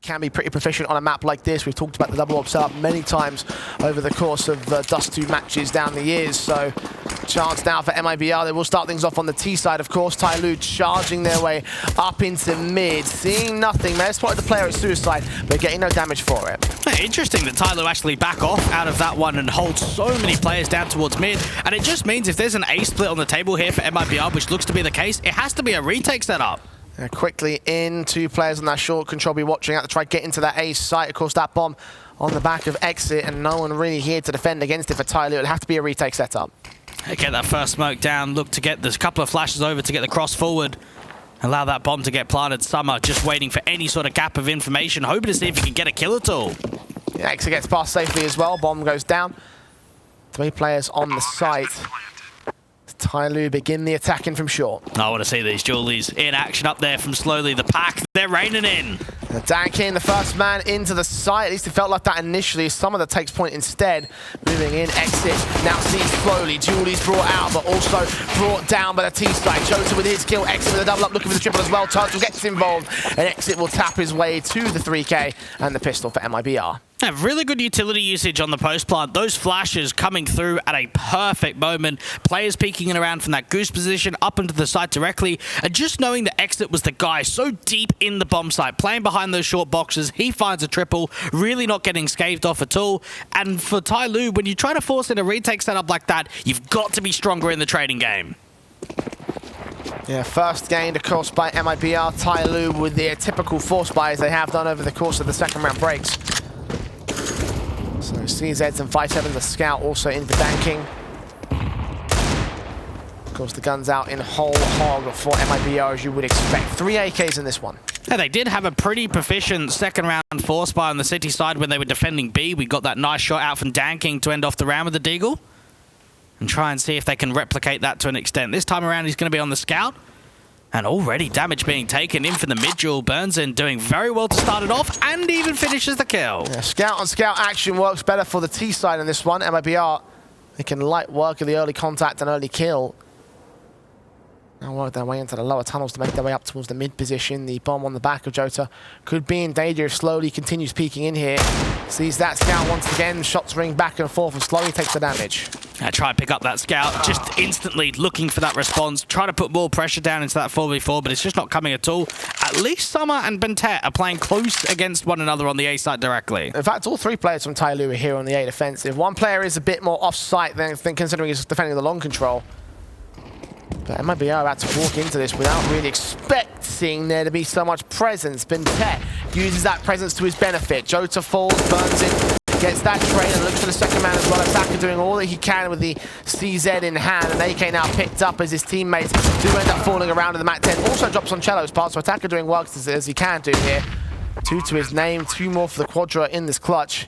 can be pretty proficient on a map like this. We've talked about the double orb setup many times over the course of Dust 2 matches down the years. So chance now for MIBR. They will start things off on the T side, of course. TYLOO charging their way up into mid, seeing nothing. They spotted the player at suicide, but getting no damage for it. Hey, interesting that TYLOO actually back off out of that one and hold so many players down towards mid. And it just means if there's an A split on the table here for MIBR, which looks to be the case, it has to be a retake setup. Quickly in, 2 players on that short control be watching out to try to get into that A site. Of course, that bomb on the back of exit, and no one really here to defend against it for TYLOO. It'll have to be a retake setup. Get that first smoke down, look to get this couple of flashes over to get the cross forward. Allow that bomb to get planted. Summer just waiting for any sort of gap of information, hoping to see if he can get a kill at all. Yeah, exit gets past safely as well. Bomb goes down. 3 players on the site. TYLOO begin the attacking from short. I want to see these Julies in action up there from slowly. The pack, they're raining in. Danking, the first man into the site. At least it felt like that initially. Summer that takes point instead. Moving in, exit. Now sees slowly. Julie's brought out, but also brought down by the T side. Jota with his kill. Exit with a double up, looking for the triple as well. Tuurtle gets involved, and exit will tap his way to the 3K and the pistol for MIBR. Yeah, really good utility usage on the post plant. Those flashes coming through at a perfect moment. Players peeking in around from that goose position up into the site directly. And just knowing that Exit was the guy so deep in the bomb site, playing behind those short boxes, he finds a triple, really not getting scathed off at all. And for TYLOO, when you try to force in a retake setup like that, you've got to be stronger in the trading game. Yeah, first gained, of course, by MIBR. TYLOO with their typical force buys they have done over the course of the second round breaks. So CZs and 5-7s, the scout also in for Danking. Of course, the guns out in whole hog for MIBR, as you would expect. 3 AKs in this one. Yeah, they did have a pretty proficient second round force buy on the city side when they were defending B. We got that nice shot out from Danking to end off the round with the Deagle. And try and see if they can replicate that to an extent. This time around, he's going to be on the scout. And already damage being taken in from the mid-duel. Burns in doing very well to start it off and even finishes the kill. Yeah, scout on scout action works better for the T side in this one. MIBR, they can light work of the early contact and early kill. Now work their way into the lower tunnels to make their way up towards the mid position. The bomb on the back of Jota could be in danger if Slowly continues peeking in here. Sees that scout once again. Shots ring back and forth and Slowly takes the damage. Try and pick up that scout, just instantly looking for that response. Try to put more pressure down into that 4v4, but it's just not coming at all. At least Summer and Bentet are playing close against one another on the A site directly. In fact, all 3 players from TYLOO are here on the A defensive. One player is a bit more off-site than considering he's defending the long control. But MIBR about to walk into this without really expecting there to be so much presence. Bentet uses that presence to his benefit. Jota falls, burns in, gets that trade and looks for the second man as well. Attacker doing all that he can with the CZ in hand, and AK now picked up as his teammates do end up falling around in the Mat 10. Also drops on Chelo's part, so Attacker doing work as he can do here. 2 to his name, 2 more for the Quadra in this clutch.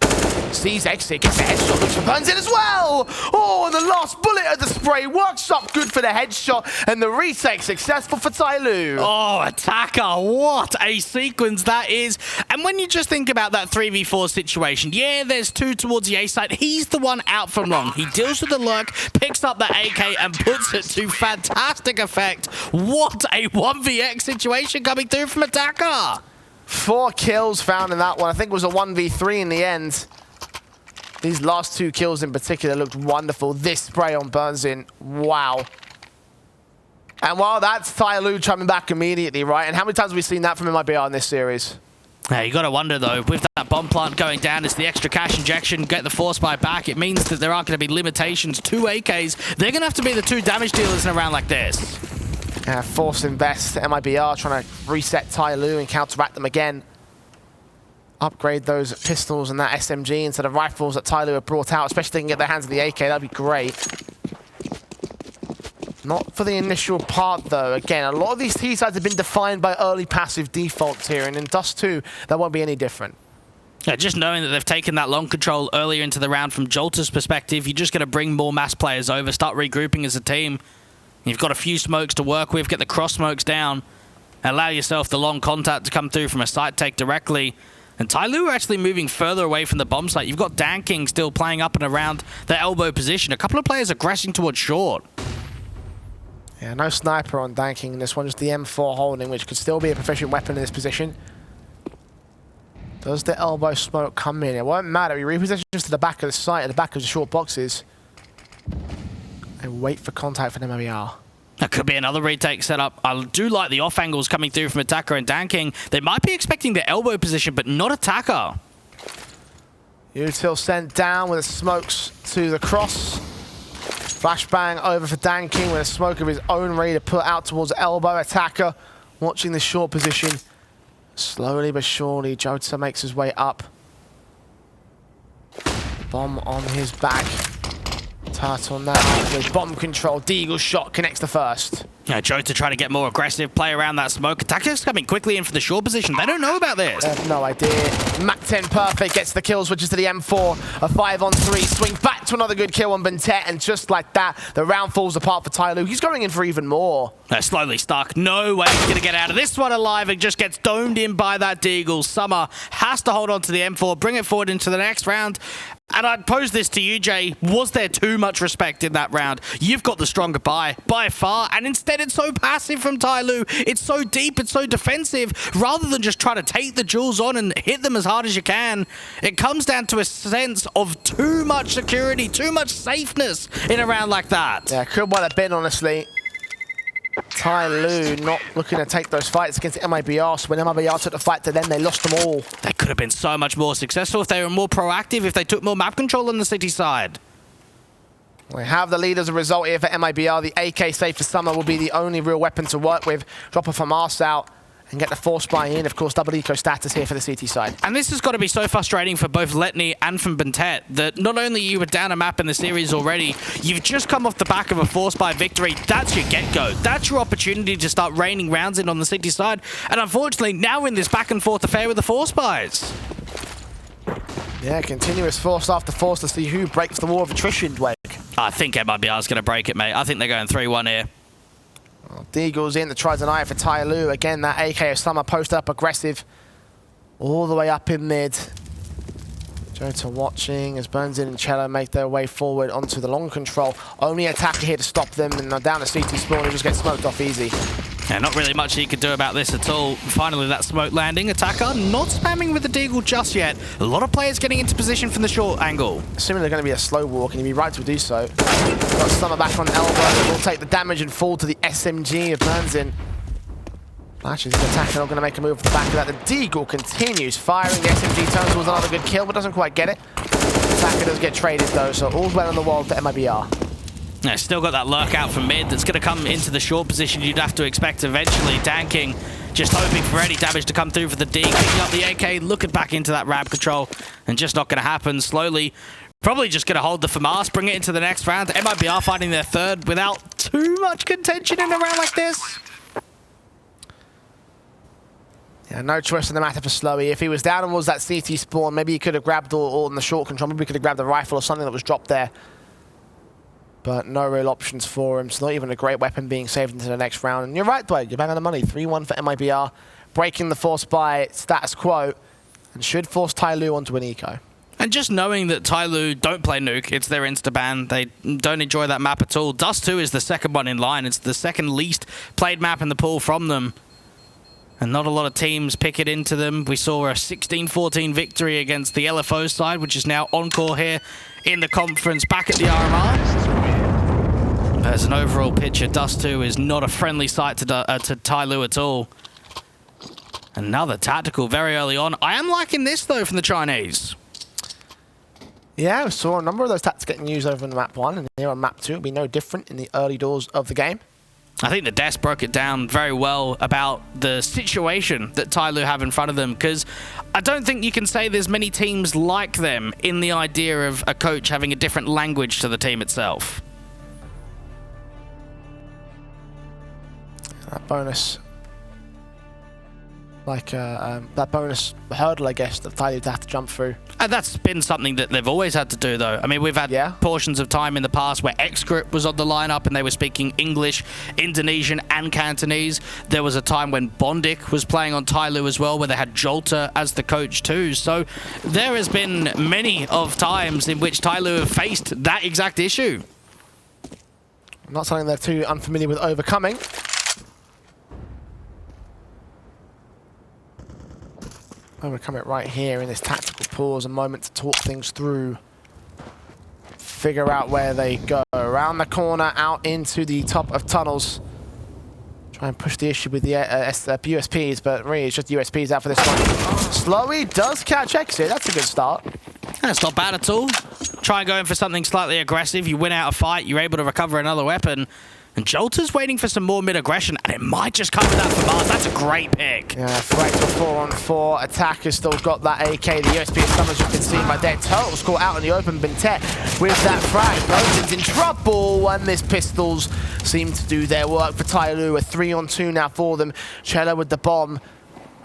Sees exit, gets a headshot, looks for Burns in as well! Oh, and the last bullet of the spray works up good for the headshot, and the retake successful for TYLOO. Oh, Attacker, what a sequence that is. And when you just think about that 3v4 situation, yeah, there's 2 towards the A side. He's the one out from long. He deals with the lurk, picks up the AK, and puts it to fantastic effect. What a 1vx situation coming through from Attacker. 4 kills found in that one. I think it was a 1v3 in the end. These last 2 kills in particular looked wonderful. This spray on Burns in, wow. And well, that's TYLOO coming back immediately, right? And how many times have we seen that from MIBR in this series? Yeah, you got to wonder though, with that bomb plant going down, it's the extra cash injection, get the force buy back. It means that there aren't going to be limitations. 2 AKs, they're going to have to be the 2 damage dealers in a round like this. Force invest, MIBR trying to reset TYLOO and counteract them again. Upgrade those pistols and that SMG instead of rifles that TYLOO have brought out, especially if they can get their hands on the AK, that'd be great. Not for the initial part though. Again, a lot of these T-sides have been defined by early passive defaults here, and in Dust 2, that won't be any different. Yeah, just knowing that they've taken that long control earlier into the round from Jolta's perspective, you're just going to bring more mass players over, start regrouping as a team. You've got a few smokes to work with, get the cross smokes down, allow yourself the long contact to come through from a site take directly. And TYLOO are actually moving further away from the bomb site. You've got Danking still playing up and around their elbow position. A couple of players aggressing towards short. Yeah, no sniper on Danking in this one, just the M4 holding, which could still be a proficient weapon in this position. Does the elbow smoke come in? It won't matter. He repositions to the back of the site, at the back of the short boxes. And wait for contact for the MIBR. That could be another retake setup. I do like the off angles coming through from Attacker and Danking. They might be expecting the elbow position, but not Attacker. Tuurtle sent down with the smokes to the cross. Flashbang over for Danking with a smoke of his own ready to put out towards elbow. Attacker watching the short position. Slowly but surely, Jota makes his way up. Bomb on his back. Tuurtle now with bomb control. Deagle shot connects the first. Yeah, Jota trying to get more aggressive, play around that smoke. Attacker's coming quickly in for the short position. They don't know about this. They have no idea. Mac 10 perfect, gets the kill, switches to the M4. A 5-on-3, swing back to another good kill on Bentet, and just like that, the round falls apart for TYLOO. He's going in for even more. They're slowly stuck. No way he's going to get out of this one alive. It just gets domed in by that Deagle. Summer has to hold on to the M4, bring it forward into the next round. And I'd pose this to you, Jay. Was there too much respect in that round? You've got the stronger buy by far, and instead it's so passive from TYLOO. It's so deep, it's so defensive. Rather than just try to take the jewels on and hit them as hard as you can, it comes down to a sense of too much security, too much safeness in a round like that. Yeah, could well have been, honestly. TYLOO not looking to take those fights against the MIBR, so when MIBR took the fight to them, they lost them all. They could have been so much more successful if they were more proactive, if they took more map control on the city side. We have the lead as a result here for MIBR. The AK safe for Summer will be the only real weapon to work with. Drop a FAMAS out and get the force buy in. Of course, double eco status here for the CT side. And this has got to be so frustrating for both Letney and from Bentet that not only you were down a map in the series already, you've just come off the back of a force buy victory. That's your get-go. That's your opportunity to start raining rounds in on the city side. And unfortunately, now in this back and forth affair with the force buys. Yeah, continuous force after force to see who breaks the war of attrition, Dwayne. I think MIBR is going to break it, mate. I think they're going 3-1 here. Well, Deagle's in to try to deny it for TYLOO. Again, that AK of Summer post up aggressive. All the way up in mid. Jota watching as Burns and chelo make their way forward onto the long control. Only Attacker here to stop them, and they're down to CT spawn and just get smoked off easy. Yeah, not really much he could do about this at all. Finally, that smoke landing. Attacker not spamming with the Deagle just yet. A lot of players getting into position from the short angle. Assuming they're going to be a slow walk, and he'd be right to do so. Got Summer back on elbow. Will take the damage and fall to the SMG of Burnsin. Flashes the Attacker, not going to make a move off the back of that. The Deagle continues firing. The SMG turns towards another good kill, but doesn't quite get it. Attacker does get traded, though, so all's well in the world for MIBR. Yeah, still got that lurk out from mid that's going to come into the short position you'd have to expect eventually. Danking just hoping for any damage to come through for the D. Picking up the AK, looking back into that ramp control, and just not going to happen. Slowly, probably just going to hold the FAMAS, bring it into the next round. MIBR finding their third without too much contention in a round like this. Yeah, no choice in the matter for Slowy. If he was down towards that CT spawn, maybe he could have grabbed all in the short control. Maybe he could have grabbed the rifle or something that was dropped there. But no real options for him. It's not even a great weapon being saved into the next round. And you're right, Dwayne. You're bang on the money. 3-1 for MIBR. Breaking the force by status quo. And should force TYLOO onto an eco. And just knowing that TYLOO don't play Nuke, it's their insta-ban. They don't enjoy that map at all. Dust 2 is the second one in line. It's the second least played map in the pool from them. And not a lot of teams pick it into them. We saw a 16-14 victory against the LFO side, which is now Encore here in the conference back at the RMR. As an overall picture, Dust 2 is not a friendly sight to TYLOO at all. Another tactical very early on. I am liking this, though, from the Chinese. Yeah, we saw a number of those tactics getting used over in map 1, and here on map 2 it'll be no different in the early doors of the game. I think the desk broke it down very well about the situation that TYLOO have in front of them, because I don't think you can say there's many teams like them in the idea of a coach having a different language to the team itself. That bonus, that bonus hurdle, I guess, that TYLOO have to jump through. And that's been something that they've always had to do, though. I mean, we've had portions of time in the past where X-Grip was on the lineup and they were speaking English, Indonesian, and Cantonese. There was a time when Bondik was playing on TYLOO as well, where they had Jota as the coach too. So there has been many of times in which TYLOO have faced that exact issue. Not something they're too unfamiliar with overcoming. Overcome it right here in this tactical pause, a moment to talk things through. Figure out where they go. Around the corner, out into the top of tunnels. Try and push the issue with the USPs, but really it's just USPs out for this one. Slowy does catch exit. That's a good start. That's not bad at all. Try and go in for something slightly aggressive. You win out a fight. You're able to recover another weapon. And Jolter's waiting for some more mid-aggression, and it might just come to that for Mars. That's a great pick. Yeah, threat to 4-on-4. Attacker's still got that AK. The USP of Summers has been seen by their Tuurtle's caught out in the open. Bintet with that frag. Bojan's in trouble, and this pistols seem to do their work for TYLOO. A 3-on-2 now for them. Chelo with the bomb.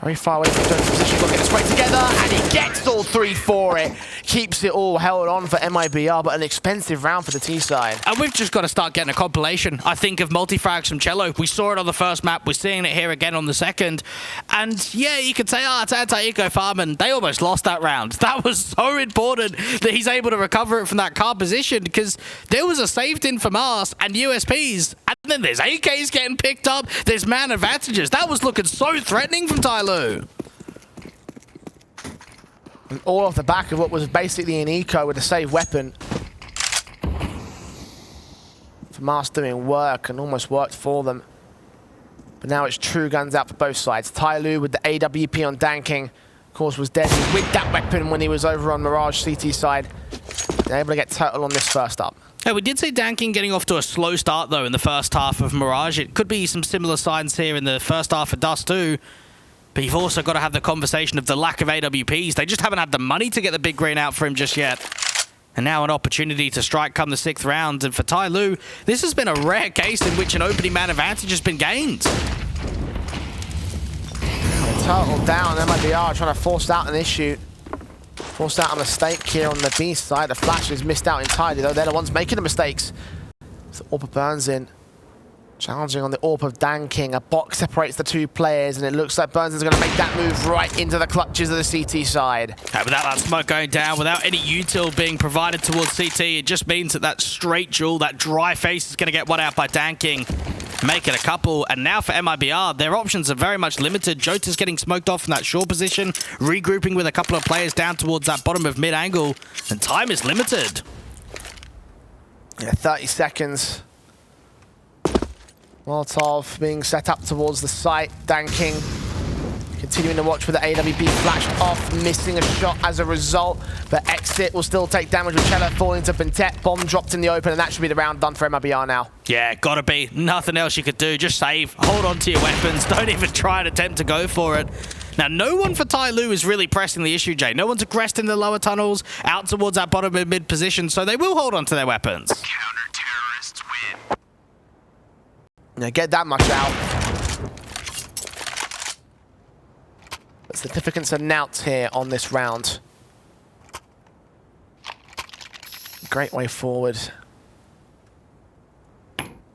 Very far away from Jones' position. Got to get the spray together, and he gets all three for it. Keeps it all held on for MIBR, but an expensive round for the T side. And we've just got to start getting a compilation, I think, of multi-frags from Chelo. We saw it on the first map. We're seeing it here again on the second. And yeah, you could say, it's anti-eco farm, and they almost lost that round. That was so important that he's able to recover it from that car position, because there was a saved in for Mars and USPs, and then there's AKs getting picked up. There's man advantages. That was looking so threatening from TYLOO. And all off the back of what was basically an eco with a saved weapon. For Mars doing work, and almost worked for them. But now it's true guns out for both sides. TYLOO with the AWP on Danking. Of course, was dead with that weapon when he was over on Mirage CT side. They're able to get Tuurtle on this first up. Yeah, we did see Danking getting off to a slow start, though, in the first half of Mirage. It could be some similar signs here in the first half of Dust, too. But you've also got to have the conversation of the lack of AWPs. They just haven't had the money to get the big green out for him just yet. And now an opportunity to strike come the 6th round. And for TYLOO, this has been a rare case in which an opening man advantage has been gained. Tuurtle down, MIBR trying to force out an issue. Forced out a mistake here on the B side. The Flash is missed out entirely, though. They're the ones making the mistakes. So AWP burns in. Challenging on the AWP of Danking. A box separates the two players, and it looks like Burns is going to make that move right into the clutches of the CT side. Without that smoke going down, without any util being provided towards CT, it just means that that straight duel, that dry face is going to get one out by Danking. Make it a couple, and now for MIBR, their options are very much limited. Jota's getting smoked off from that short position, regrouping with a couple of players down towards that bottom of mid-angle, and time is limited. Yeah, 30 seconds. Molotov being set up towards the site. Danking continuing to watch with the AWP flashed off, missing a shot as a result. But Exit will still take damage with Chelo falling to Bintet. Bomb dropped in the open, and that should be the round done for MIBR now. Yeah, gotta be. Nothing else you could do. Just save. Hold on to your weapons. Don't even try and attempt to go for it. Now, no one for TYLOO is really pressing the issue, Jay. No one's aggressed in the lower tunnels, out towards that bottom of mid position, so they will hold on to their weapons. Counter-terrorists win. Now get that much out. The significance of Nouts here on this round. Great way forward.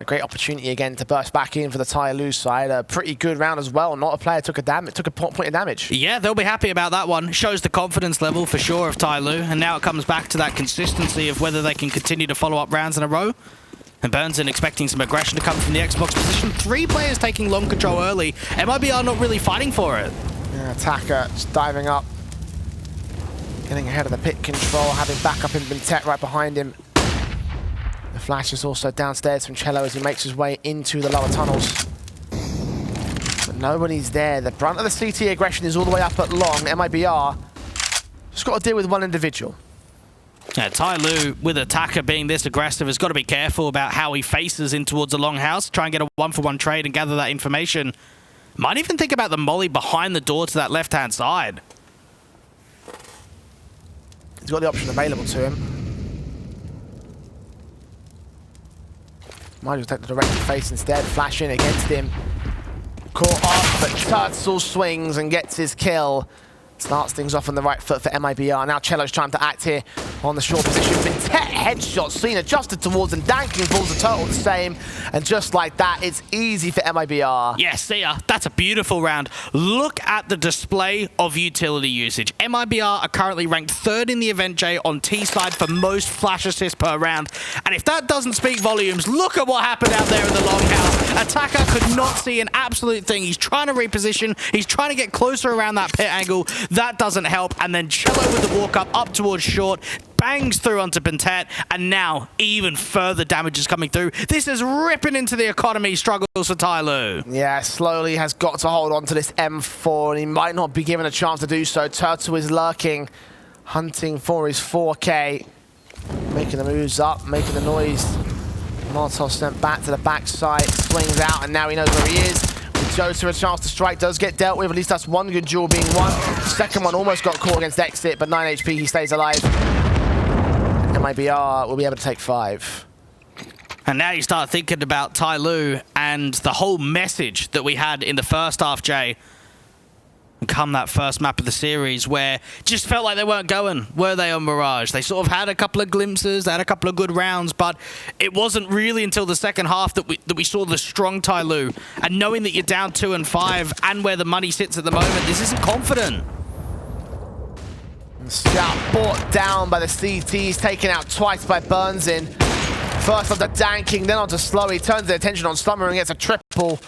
A great opportunity again to burst back in for the TYLOO side. A pretty good round as well. Not a player took a point of damage. Yeah, they'll be happy about that one. Shows the confidence level for sure of TYLOO, and now it comes back to that consistency of whether they can continue to follow up rounds in a row. And Burnson expecting some aggression to come from the Xbox position. 3 players taking long control early. MIBR not really fighting for it. Yeah, Attacker just diving up. Getting ahead of the pit control, having backup in Bintet right behind him. The Flash is also downstairs from Chelo as he makes his way into the lower tunnels. But nobody's there. The brunt of the CT aggression is all the way up at long. MIBR just got to deal with one individual. Yeah, TYLOO, with Attacker being this aggressive, has got to be careful about how he faces in towards the long house. Try and get a 1-for-1 trade and gather that information. Might even think about the molly behind the door to that left-hand side. He's got the option available to him. Might just take the direct face instead. Flash in against him. Caught off, but Tuurtle swings and gets his kill. Starts things off on the right foot for MIBR. Now Chelo's trying to act here on the short position. Bintet headshot seen adjusted towards, and Danking pulls the Tuurtle the same. And just like that, it's easy for MIBR. Yeah, see ya. That's a beautiful round. Look at the display of utility usage. MIBR are currently ranked 3rd in the event, Jay, on T side for most flash assists per round. And if that doesn't speak volumes, look at what happened out there in the long house. Attacker could not see an absolute thing. He's trying to reposition. He's trying to get closer around that pit angle. That doesn't help. And then chelo with the walk up towards short, bangs through onto Bentet, and now even further damage is coming through. This is ripping into the economy struggles for TYLOO. Yeah, slowly has got to hold on to this M4, and he might not be given a chance to do so. Tuurtle is lurking, hunting for his 4K, making the moves up, making the noise. Molotov sent back to the backside, swings out, and now he knows where he is. With Jota, a chance to strike does get dealt with. At least that's one good duel being won. Second one almost got caught against Exit, but 9 HP, he stays alive. MIBR will be able to take 5. And now you start thinking about TYLOO and the whole message that we had in the first half, Jay. Come that first map of the series where just felt like they weren't going, were they, on Mirage? They sort of had a couple of glimpses, they had a couple of good rounds, but it wasn't really until the second half that we saw the strong TYLOO. And knowing that you're down 2 and 5 and where the money sits at the moment, this isn't confident. Scout brought down by the CTs, taken out twice by Burnsin. First on the Danking, then onto Slow. He turns the attention on Slumber and gets a triple.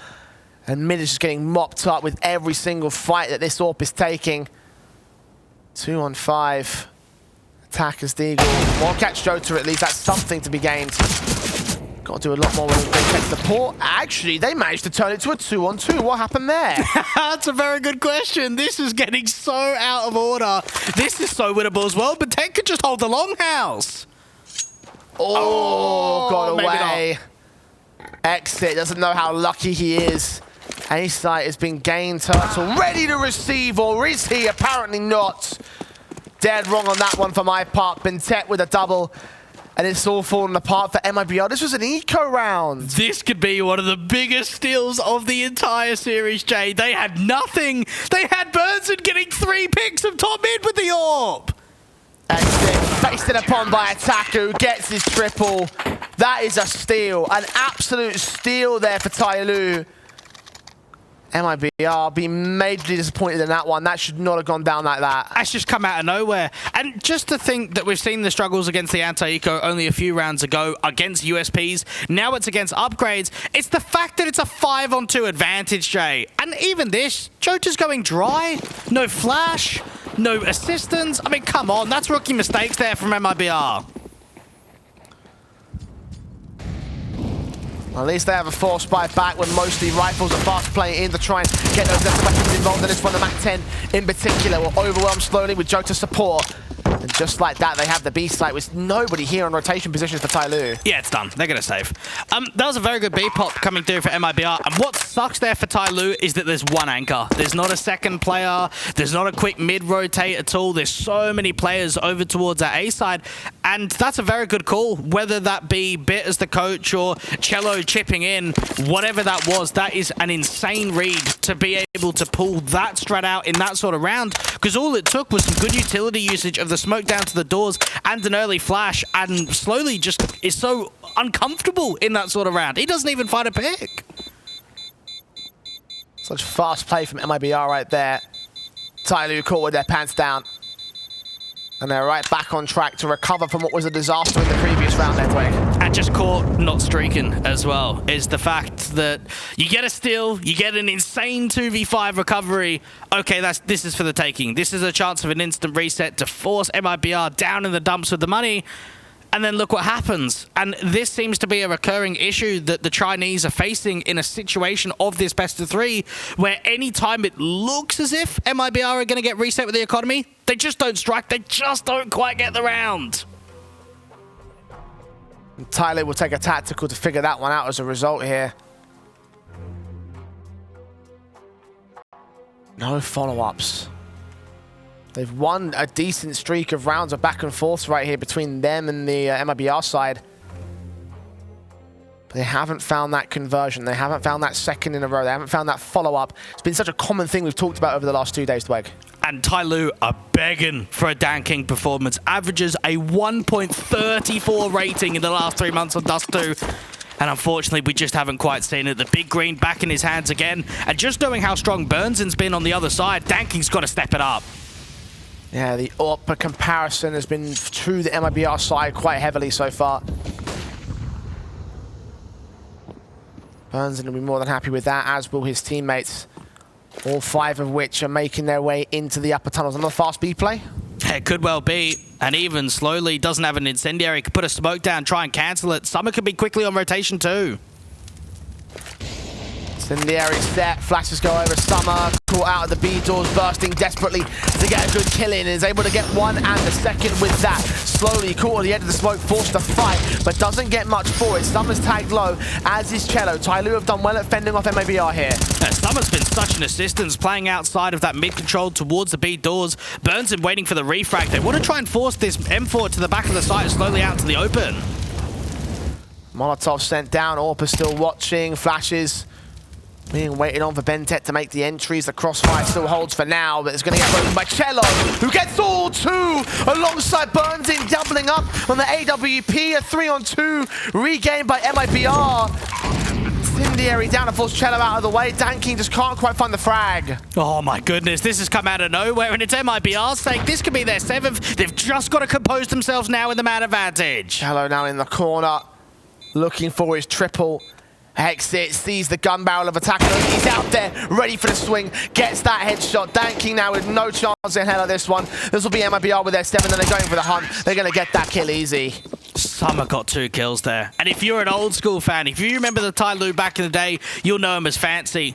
And Mid is just getting mopped up with every single fight that this AWP is taking. 2 on 5. Attackers Deagle. Won't catch Jota at least. That's something to be gained. Got to do a lot more when they catch the port. Actually, they managed to turn it to a 2 on 2. What happened there? That's a very good question. This is getting so out of order. This is so winnable as well, but Ted could just hold the longhouse. Oh, got away. Maybe Exit doesn't know how lucky he is. A site has been gained. Tuurtle ready to receive, or is he? Apparently not. Dead wrong on that one for my part. Bentet with a double. And it's all falling apart for MIBR. This was an eco round. This could be one of the biggest steals of the entire series, Jay. They had nothing. They had Burnsin getting 3 picks of top mid with the AWP. Exit, basted upon by Attacker, who gets his triple. That is a steal. An absolute steal there for TYLOO. MIBR being majorly disappointed in that one. That should not have gone down like that. That's just come out of nowhere. And just to think that we've seen the struggles against the anti-eco only a few rounds ago against USPs, now it's against upgrades. It's the fact that it's a 5 on 2 advantage, Jay. And even this, Jota's going dry. No flash, no assistance. I mean, come on, that's rookie mistakes there from MIBR. At least they have a force buy back when mostly rifles are fast playing in to try and get those lesser weapons involved in this one. The MAC-10 in particular will overwhelm slowly with Jota support. And just like that, they have the B site with nobody here on rotation positions for TYLOO. Yeah, it's done. They're going to save. That was a very good B-pop coming through for MIBR. And what sucks there for TYLOO is that there's one anchor. There's not a second player. There's not a quick mid-rotate at all. There's so many players over towards our A side. And that's a very good call. Whether that be Bit as the coach or chelo chipping in, whatever that was, that is an insane read to be able to pull that strat out in that sort of round. Because all it took was some good utility usage of the smoke down to the doors and an early flash, and slowly just is so uncomfortable in that sort of round. He doesn't even find a pick. Such fast play from MIBR right there. TYLOO caught with their pants down. And they're right back on track to recover from what was a disaster in the previous round, Edwig. And just caught not streaking as well is the fact that you get a steal, you get an insane 2v5 recovery. Okay, this is for the taking. This is a chance of an instant reset to force MIBR down in the dumps with the money. And then look what happens. And this seems to be a recurring issue that the Chinese are facing in a situation of this best of 3, where any time it looks as if MIBR are going to get reset with the economy, they just don't strike. They just don't quite get the round. TYLOO will take a tactical to figure that one out as a result here. No follow-ups. They've won a decent streak of rounds of back and forths right here between them and the MIBR side. But they haven't found that conversion. They haven't found that second in a row. They haven't found that follow-up. It's been such a common thing we've talked about over the last 2 days, Tweg. And TYLOO are begging for a Dan King performance. Averages a 1.34 rating in the last 3 months on Dust 2. And unfortunately, we just haven't quite seen it. The big green back in his hands again. And just knowing how strong Burnsin's been on the other side, Dan King's got to step it up. Yeah, the AWP comparison has been to the MIBR side quite heavily so far. Burnsin will be more than happy with that, as will his teammates. All 5 of which are making their way into the upper tunnels. Another fast B play. It could well be. And even slowly doesn't have an incendiary. Could put a smoke down, try and cancel it. Summer could be quickly on rotation too. Incendiary set, flashes go over Summer, caught out of the B doors, bursting desperately to get a good kill in, and is able to get one and the second with that. Slowly caught at the edge of the smoke, forced to fight, but doesn't get much for it. Summer's tagged low, as is chelo. TYLOO have done well at fending off MIBR here. Summer's been such an assistance, playing outside of that mid-control towards the B doors. Burns him waiting for the refrag. They want to try and force this M4 to the back of the site, slowly out to the open. Molotov sent down, Orpa still watching, flashes. Being waited on for Bentet to make the entries. The crossfire still holds for now, but it's going to get broken by chelo, who gets all 2 alongside Burns in, doubling up on the AWP. A 3-on-2 regained by MIBR. Incendiary down to force chelo out of the way. Danking just can't quite find the frag. Oh my goodness, this has come out of nowhere, and it's MIBR's sake. This could be their 7th. They've just got to compose themselves now with the man advantage. Chelo now in the corner, looking for his triple. Exit, sees the gun barrel of attacker. He's out there, ready for the swing. Gets that headshot. Danking now with no chance in hell of this one. This will be MIBR with their 7, and they're going for the hunt. They're going to get that kill easy. Summer got 2 kills there. And if you're an old school fan, if you remember the TYLOO back in the day, you'll know him as Fancy.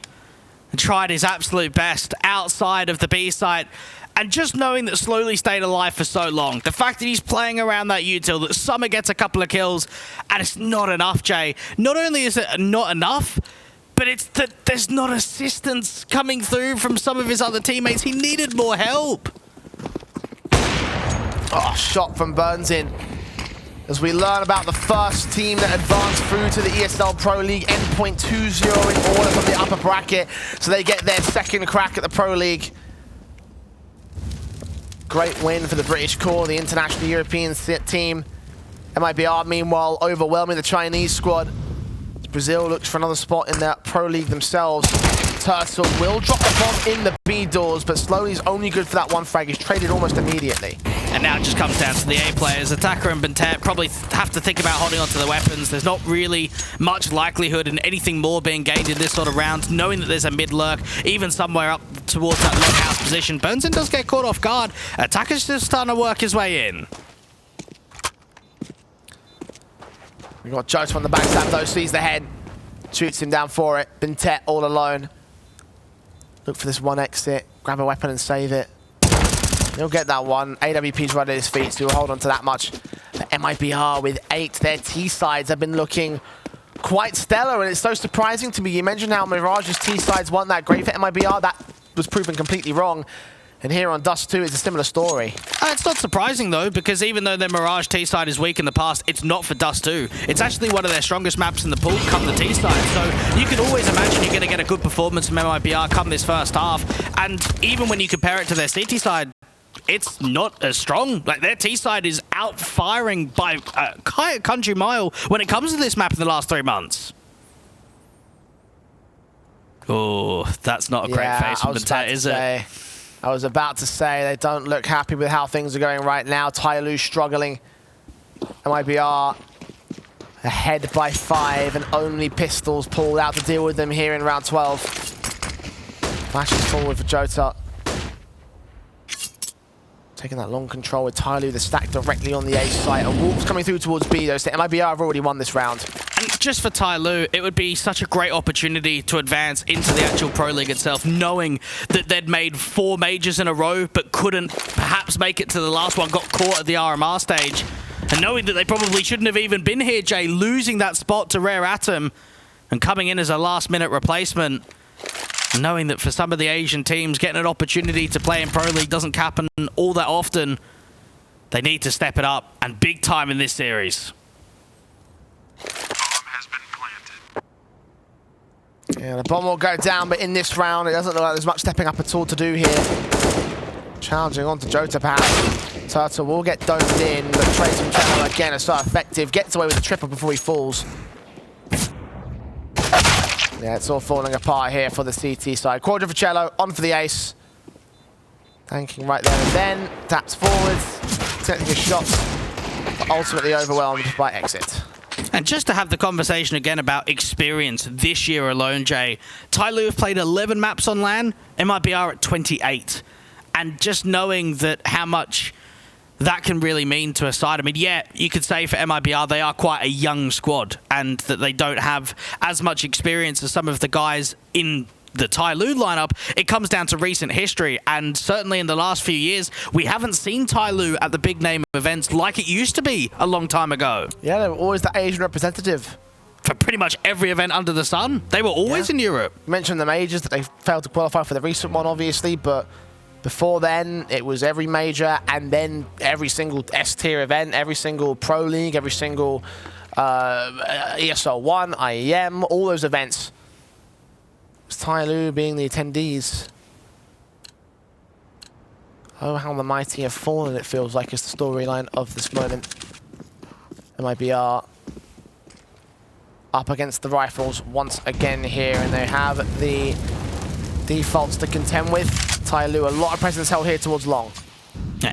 And tried his absolute best outside of the B site. And just knowing that slowly stayed alive for so long, the fact that he's playing around that util, that Summer gets a couple of kills, and it's not enough, Jay. Not only is it not enough, but it's that there's not assistance coming through from some of his other teammates. He needed more help. Oh, shot from Burns in. As we learn about the first team that advanced through to the ESL Pro League, endpoint 2-0 in order from the upper bracket. So they get their 2nd crack at the Pro League. Great win for the British core, the international European team. MIBR, meanwhile, overwhelming the Chinese squad. Brazil looks for another spot in the Pro League themselves. Tuurtle will drop the bomb in the B doors, but slowly is only good for that one frag. He's traded almost immediately. And now it just comes down to the A players. Attacker and Bentet probably have to think about holding onto the weapons. There's not really much likelihood in anything more being gained in this sort of round, knowing that there's a mid-lurk, even somewhere up towards that longhouse position. Burnson does get caught off guard. Attacker's just starting to work his way in. We've got Jota on the backstab though, sees the head. Shoots him down for it. Bentet all alone. Look for this one exit. Grab a weapon and save it. He'll get that one. AWP's right at his feet, so he'll hold on to that much. The MIBR with 8. Their T-sides have been looking quite stellar, and it's so surprising to me. You mentioned how Mirage's T-sides weren't that great for MIBR. That was proven completely wrong. And here on Dust 2, it's a similar story. It's not surprising, though, because even though their Mirage T-side is weak in the past, it's not for Dust 2. It's actually one of their strongest maps in the pool come the T-side. So you can always imagine you're going to get a good performance from MIBR come this first half. And even when you compare it to their CT side, it's not as strong. Like, their T-side is out-firing by a country mile when it comes to this map in the last 3 months. Oh, that's not a great face from Bentet, is it? I was about to say they don't look happy with how things are going right now. TYLOO struggling. MIBR ahead by 5 and only pistols pulled out to deal with them here in round 12. Flashes forward for Jota. Taking that long control with TYLOO, the stack directly on the A site. And Wolf's coming through towards B though, so MIBR have already won this round. And just for TYLOO, it would be such a great opportunity to advance into the actual Pro League itself, knowing that they'd made 4 majors in a row, but couldn't perhaps make it to the last one, got caught at the RMR stage. And knowing that they probably shouldn't have even been here, Jay, losing that spot to Rare Atom and coming in as a last-minute replacement. Knowing that for some of the Asian teams, getting an opportunity to play in Pro League doesn't happen all that often. They need to step it up, and big time in this series. Yeah, the bomb will go down, but in this round, it doesn't look like there's much stepping up at all to do here. Challenging on to Jota, perhaps. Tuurtle will get domed in, but trades from chelo again are so effective. Gets away with the triple before he falls. Yeah, it's all falling apart here for the CT side. Quadra for chelo, on for the ace. Tanking right there and then. Taps forwards, connecting his shots, but ultimately overwhelmed by exit. And just to have the conversation again about experience this year alone, Jay, TYLOO have played 11 maps on LAN, MIBR at 28. And just knowing that how much that can really mean to a side. I mean, yeah, you could say for MIBR they are quite a young squad and that they don't have as much experience as some of the guys in the TYLOO lineup. It comes down to recent history, and certainly in the last few years, we haven't seen TYLOO at the big name events like it used to be a long time ago. Yeah, they were always the Asian representative. For pretty much every event under the sun. They were always in Europe. You mentioned the majors, that they failed to qualify for the recent one, obviously, but before then, it was every major and then every single S-tier event, every single Pro League, every single ESL 1, IEM, all those events. It's TYLOO being the attendees. Oh, how the mighty have fallen, it feels like, is the storyline of this moment. MIBR up against the Rifles once again here, and they have the defaults to contend with. TYLOO, a lot of presence held here towards long.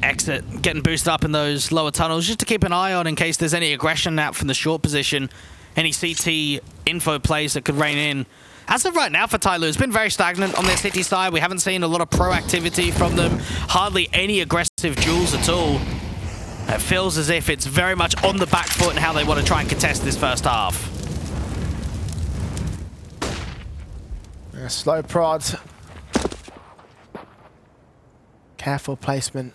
Exit getting boosted up in those lower tunnels, just to keep an eye on in case there's any aggression out from the short position. Any CT info plays that could rain in. As of right now for TYLOO, it's been very stagnant on their city side. We haven't seen a lot of proactivity from them. Hardly any aggressive duels at all. It feels as if it's very much on the back foot and how they want to try and contest this first half. A slow prod. Careful placement.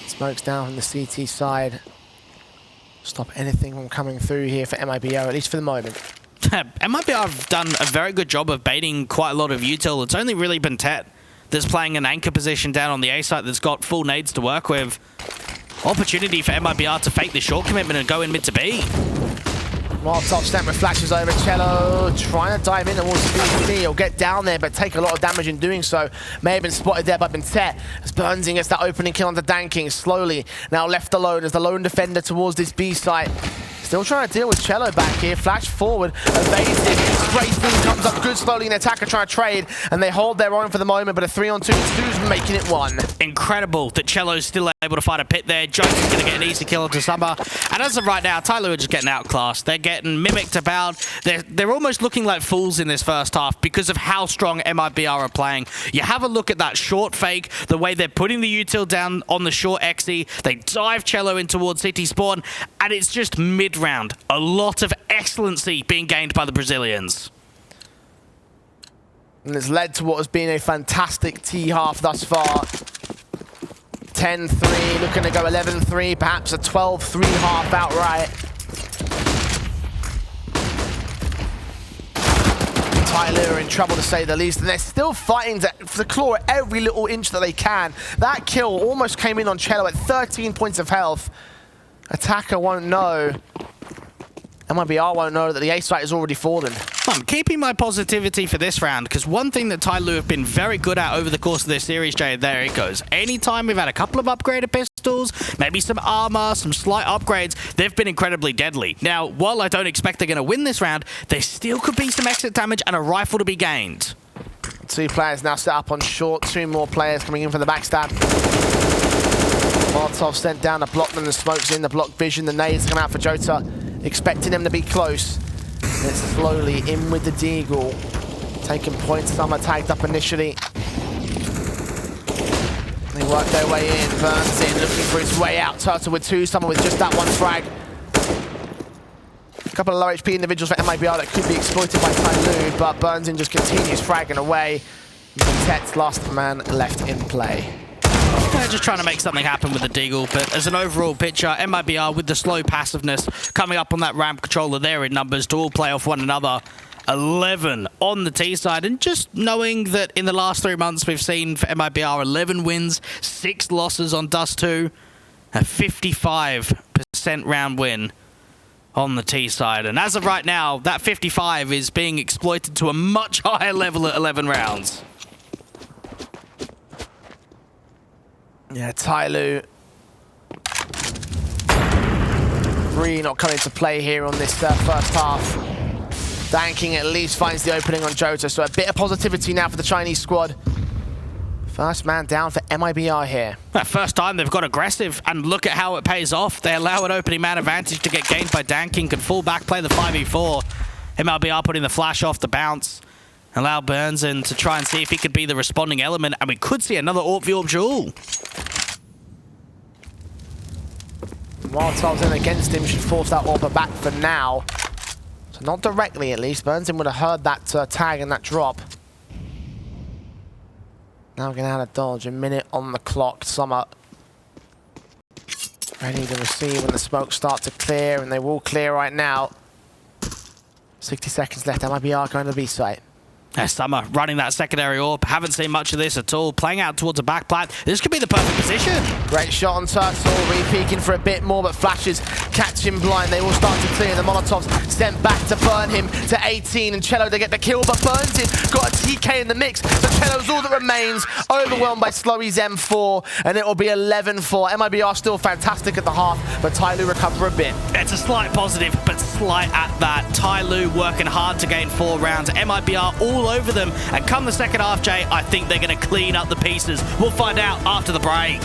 Smokes down from the CT side. Stop anything from coming through here for MIBR, at least for the moment. MIBR have done a very good job of baiting quite a lot of util. It's only really been Tet that's playing an anchor position down on the A site that's got full nades to work with. Opportunity for MIBR to fake the short commitment and go in mid to B. Molotov stamp with flashes over. chelo trying to dive in towards BC. He'll get down there, but take a lot of damage in doing so. May have been spotted there by Bintet. As Burnsing gets that opening kill onto Danking. Slowly now left alone as the lone defender towards this B site. Still trying to deal with chelo back here. Flash forward, evasive. Great thing comes up good slowly, and the attacker trying to trade, and they hold their own for the moment, but a 3-on-2. Stu's making it one. Incredible that chelo's still able to fight a pit there. Jones is going to get an easy kill onto Summer. And as of right now, TYLOO are just getting outclassed. They're getting mimicked about. They're almost looking like fools in this first half because of how strong MIBR are playing. You have a look at that short fake, the way they're putting the util down on the short XE. They dive chelo in towards City Spawn, and it's just mid-round. A lot of excellency being gained by the Brazilians. And it's led to what has been a fantastic T half thus far. 10-3, looking to go 11-3, perhaps a 12-3 half outright. TYLOO are in trouble to say the least, and they're still fighting to claw at every little inch that they can. That kill almost came in on chelo at 13 points of health. Attacker won't know. MIBR won't know that the A site has already fallen. I'm keeping my positivity for this round, because one thing that TYLOO have been very good at over the course of this series, Jay, there it goes. Anytime we've had a couple of upgraded pistols, maybe some armor, some slight upgrades, they've been incredibly deadly. Now, while I don't expect they're going to win this round, there still could be some exit damage and a rifle to be gained. 2 players now set up on short, 2 more players coming in for the backstab. Molotov sent down to block them, the smoke's in, the block vision, the nades come out for Jota, expecting them to be close. And it's slowly in with the Deagle, taking points. Some are tagged up initially. They work their way in, Burns in, looking for his way out. Tuurtle with 2, Summer with just that 1 frag. A couple of low HP individuals for MIBR that could be exploited by TYLOO, but Burns in just continues fragging away. Tet's last man left in play. They're just trying to make something happen with the Deagle, but as an overall picture, MIBR with the slow passiveness coming up on that ramp controller there in numbers to all play off one another. 11 on the T side, and just knowing that in the last 3 months we've seen for MIBR 11 wins, 6 losses on Dust 2, a 55% round win on the T side. And as of right now, that 55 is being exploited to a much higher level at 11 rounds. Yeah, TYLOO really not coming to play here on this first half. Danking at least finds the opening on Jota, so a bit of positivity now for the Chinese squad. First man down for MIBR here. First time they've got aggressive, and look at how it pays off. They allow an opening man advantage to get gained by Danking, can fall back, play the 5v4. MIBR putting the flash off the bounce. Allow Burns in to try and see if he could be the responding element, and we could see another AWP v AWP duel. Molotov's in against him, should force that AWP back for now. So not directly at least. Burnsin would have heard that tag and that drop. Now we're going to have to dodge. A minute on the clock. Summer ready to receive when the smokes start to clear, and they will clear right now. 60 seconds left. MIBR going to the B site. Summer running that secondary AWP. Haven't seen much of this at all. Playing out towards a back plat. This could be the perfect position. Great shot on Tuurtle. Re-peeking for a bit more, but flashes catch him blind. They will start to clear. The Molotovs sent back to burn him to 18. And chelo, they get the kill, but burns it. Got a TK in the mix. But chelo's all that remains. Overwhelmed by Slowy's M4. And it will be 11-4. MIBR still fantastic at the half, but TYLOO recover a bit. It's a slight positive, but slight at that. TYLOO working hard to gain 4 rounds. MIBR all over them, and come the second half, Jay, I think they're going to clean up the pieces. We'll find out after the break.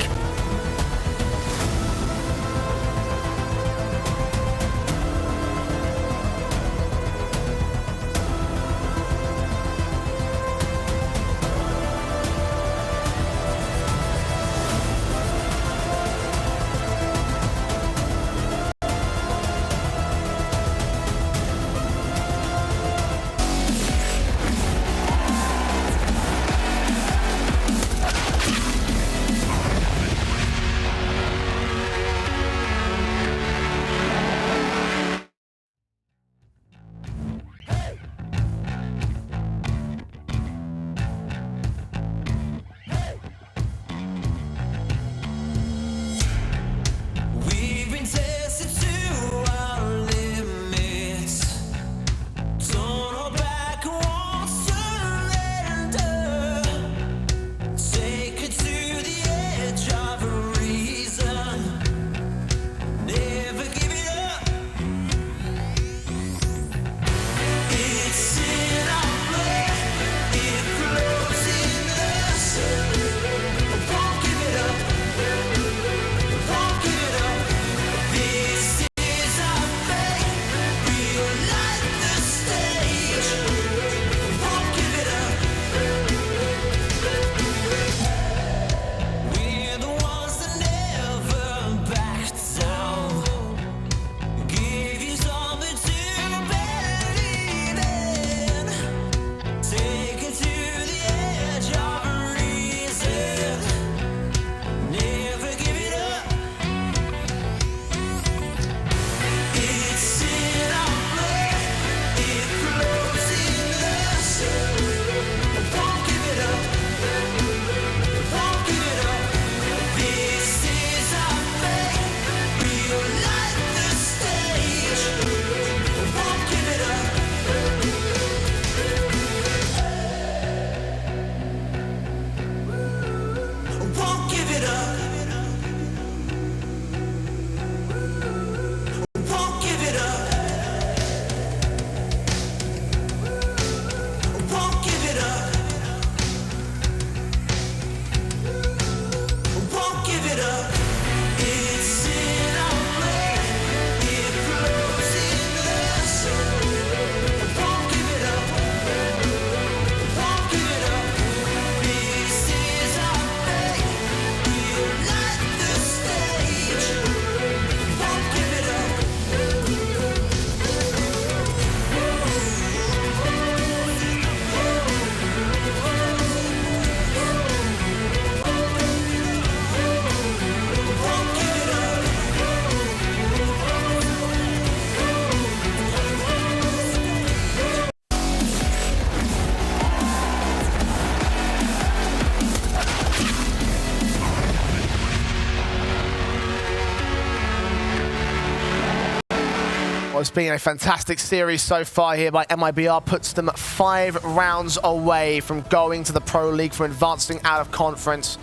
Well, it's been a fantastic series so far here by MIBR. Puts them 5 rounds away from going to the Pro League, from advancing out of conference.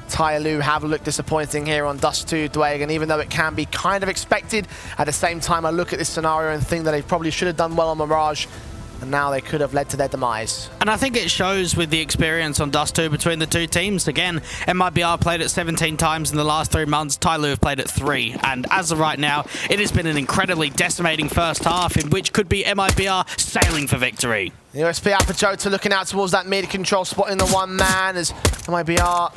TYLOO have looked disappointing here on Dust 2 Dwayne, and even though it can be kind of expected, at the same time I look at this scenario and think that they probably should have done well on Mirage. and now they could have led to their demise. And I think it shows with the experience on Dust 2 between the two teams. Again, MIBR played it 17 times in the last 3 months. TYLOO have played it 3. And as of right now, it has been an incredibly decimating first half in which could be MIBR sailing for victory. The USP out for Jota, looking out towards that mid-control spot in the one man as MIBR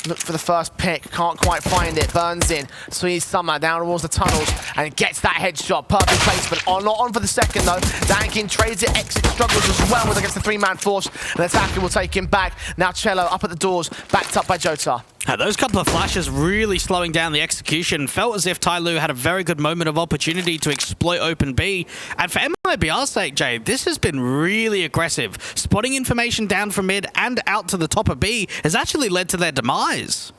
look for the first pick, can't quite find it. Burns in, Swedes Summer down towards the tunnels and gets that headshot. Perfect placement. Not on for the second though. Dankin trades it, exit struggles as well with against the 3-man force. And the attacker will take him back. Now chelo up at the doors, backed up by Jota. Those couple of flashes really slowing down the execution. Felt as if TYLOO had a very good moment of opportunity to exploit open B. And for MIBR's sake, Jay, this has been really aggressive. Spotting information down from mid and out to the top of B has actually led to their demise.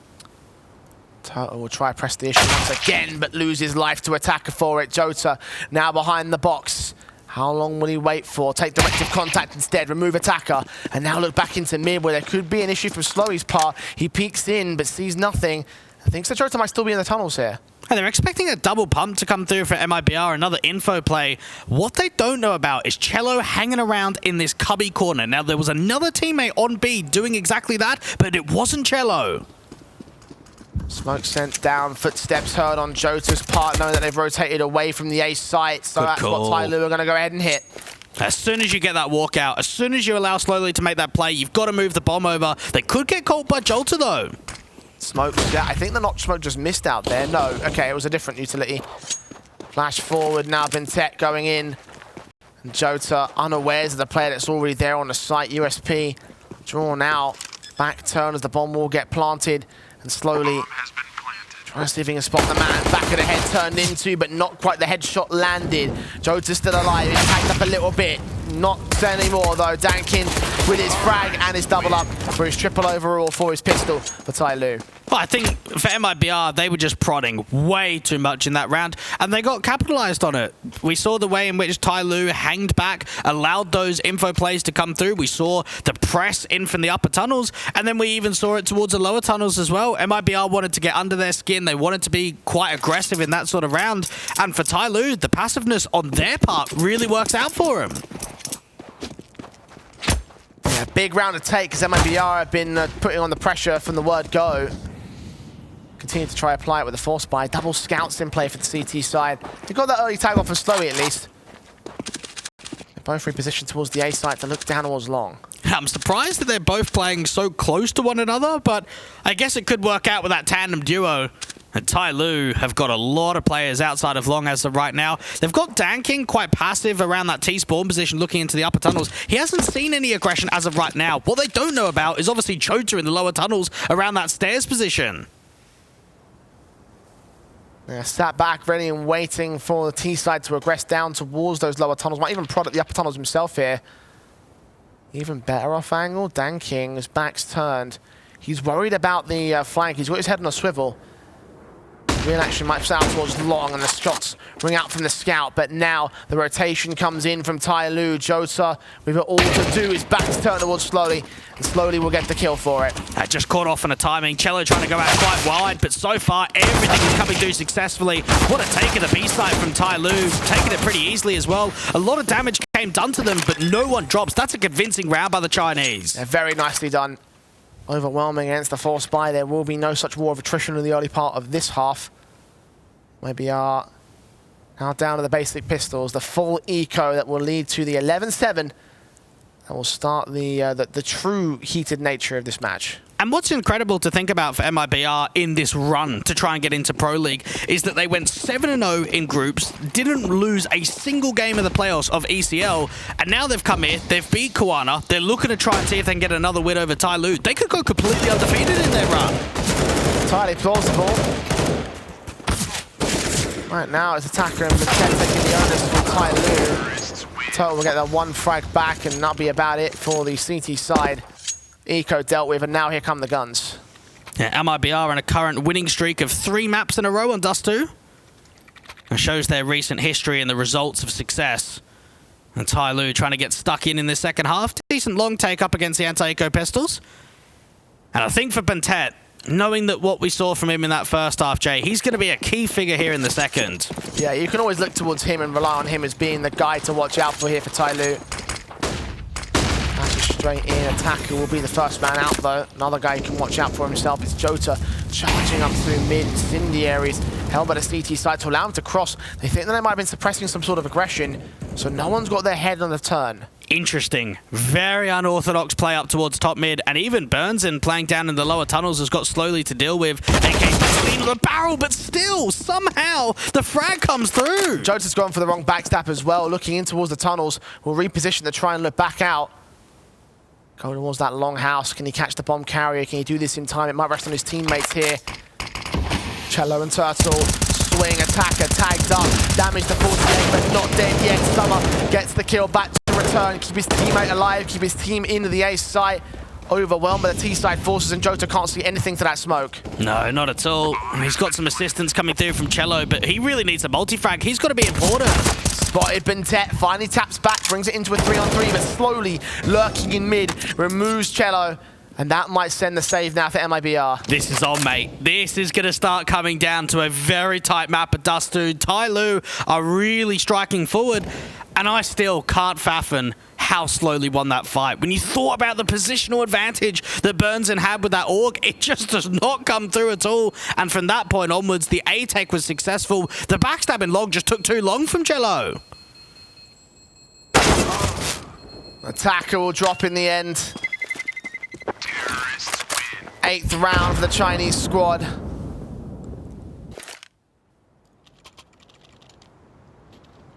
Tuurtle will try to press the issue once again, but loses life to attacker for it. Jota now behind the box. How long will he wait for? Take directive contact instead, remove attacker, and now look back into mid where there could be an issue from Slowy's part. He peeks in, but sees nothing. I think Jota might still be in the tunnels here. And they're expecting a double pump to come through for MIBR, another info play. What they don't know about is chelo hanging around in this cubby corner. Now, there was another teammate on B doing exactly that, but it wasn't chelo. Smoke sent down, footsteps heard on Jota's part, knowing that they've rotated away from the A site. So Good that's call. what TYLOO are going to go ahead and hit. As soon as you get that walkout, as soon as you allow Slowly to make that play, you've got to move the bomb over. They could get caught by Jota, though. Smoke, yeah, I think the knock smoke just missed out there. No, okay, it was a different utility. Flash forward now, Bintet going in. And Jota unawares of the player that's already there on the site. USP drawn out. Back turn as the bomb will get planted. And slowly trying to see if he can spot the man. Back of the head turned into, but not quite. The headshot landed. Jota's still alive. He's tagged up a little bit. Not anymore though. Dankin with his frag and his double up for his triple overall for his pistol for TYLOO. Well, I think for MIBR, they were just prodding way too much in that round, and they got capitalized on it. We saw the way in which TYLOO hanged back, allowed those info plays to come through. We saw the press in from the upper tunnels, and then we even saw it towards the lower tunnels as well. MIBR wanted to get under their skin. They wanted to be quite aggressive in that sort of round, and for TYLOO, the passiveness on their part really works out for them. Yeah, big round to take because MIBR have been putting on the pressure from the word go. Continue to try to apply it with a force buy. Double scouts in play for the CT side. They got that early tag off of Slowy at least. They're both repositioned towards the A site to look down towards long. I'm surprised that they're both playing so close to one another, but I guess it could work out with that tandem duo. And TYLOO have got a lot of players outside of long as of right now. They've got Danking quite passive around that T-spawn position looking into the upper tunnels. He hasn't seen any aggression as of right now. What they don't know about is obviously Jota in the lower tunnels around that stairs position. Yeah, sat back, ready and waiting for the T side to aggress down towards those lower tunnels. Might even prod at the upper tunnels himself here. Even better off angle. Danking, his back's turned. He's worried about the flank. He's got his head on a swivel. Real action might out towards long, and the shots ring out from the scout. But now the rotation comes in from TYLOO. Jota, with it all to do, his back's turned towards Slowly, and Slowly will get the kill for it. That just caught off on a timing. chelo trying to go out quite wide, but so far everything is coming through successfully. What a take of the B side from TYLOO, taking it pretty easily as well. A lot of damage came done to them, but no one drops. That's a convincing round by the Chinese. Yeah, very nicely done. Overwhelming against the force buy. There will be no such war of attrition in the early part of this half. MIBR now down to the basic pistols, the full eco that will lead to the 11-7. That will start the true heated nature of this match. And what's incredible to think about for MIBR in this run to try and get into Pro League is that they went 7-0 in groups, didn't lose a single game of the playoffs of ECL, and now they've come here, they've beat Kuana, they're looking to try and see if they can get another win over TYLOO. They could go completely undefeated in their run. Entirely plausible. Right now, it's attacker and Bintet taking the onus for TYLOO. Tuurtle will get that one frag back, and that'll be about it for the CT side. Eco dealt with, and now here come the guns. Yeah, MIBR on a current winning streak of 3 maps in a row on Dust 2. It shows their recent history and the results of success. And TYLOO trying to get stuck in this second half. Decent long take up against the anti-eco pistols. And I think for Bintet, knowing that what we saw from him in that first half, Jay, he's going to be a key figure here in the second. Yeah, you can always look towards him and rely on him as being the guy to watch out for here for TYLOO. straight in. Attacker will be the first man out though. Another guy who can watch out for himself is Jota, charging up through mid. Incendiaries held by the CT side to allow him to cross. They think that they might have been suppressing some sort of aggression, so no one's got their head on the turn. Interesting. Very unorthodox play up towards top mid, and even Burnson playing down in the lower tunnels has got slowly to deal with. They came clean on the barrel, but still, somehow, the frag comes through. Jota's gone for the wrong backstab as well, looking in towards the tunnels. Will reposition to try and look back out. Go towards that long house. Can he catch the bomb carrier? Can he do this in time? It might rest on his teammates here. chelo and Tuurtle. Swing, attacker, tagged up. Damage to 48, but not dead yet. Summer gets the kill back to return. Keep his teammate alive. Keep his team into the ace site. Overwhelmed by the T-side forces, and Jota can't see anything to that smoke. No, not at all. He's got some assistance coming through from chelo, but he really needs a multi-frag. He's got to be important. Spotted Bentet, finally taps back, brings it into a 3-on-3, but slowly lurking in mid, removes chelo, and that might send the save now for MIBR. This is on, mate. This is going to start coming down to a very tight map at Dust Dude. TYLOO are really striking forward, and I still can't fathom how slowly won that fight. When you thought about the positional advantage that Burnson had with that AUG, it just does not come through at all. And from that point onwards, the A-Tech was successful. The backstabbing log just took too long from chelo. Attacker will drop in the end. 8th round for the Chinese squad.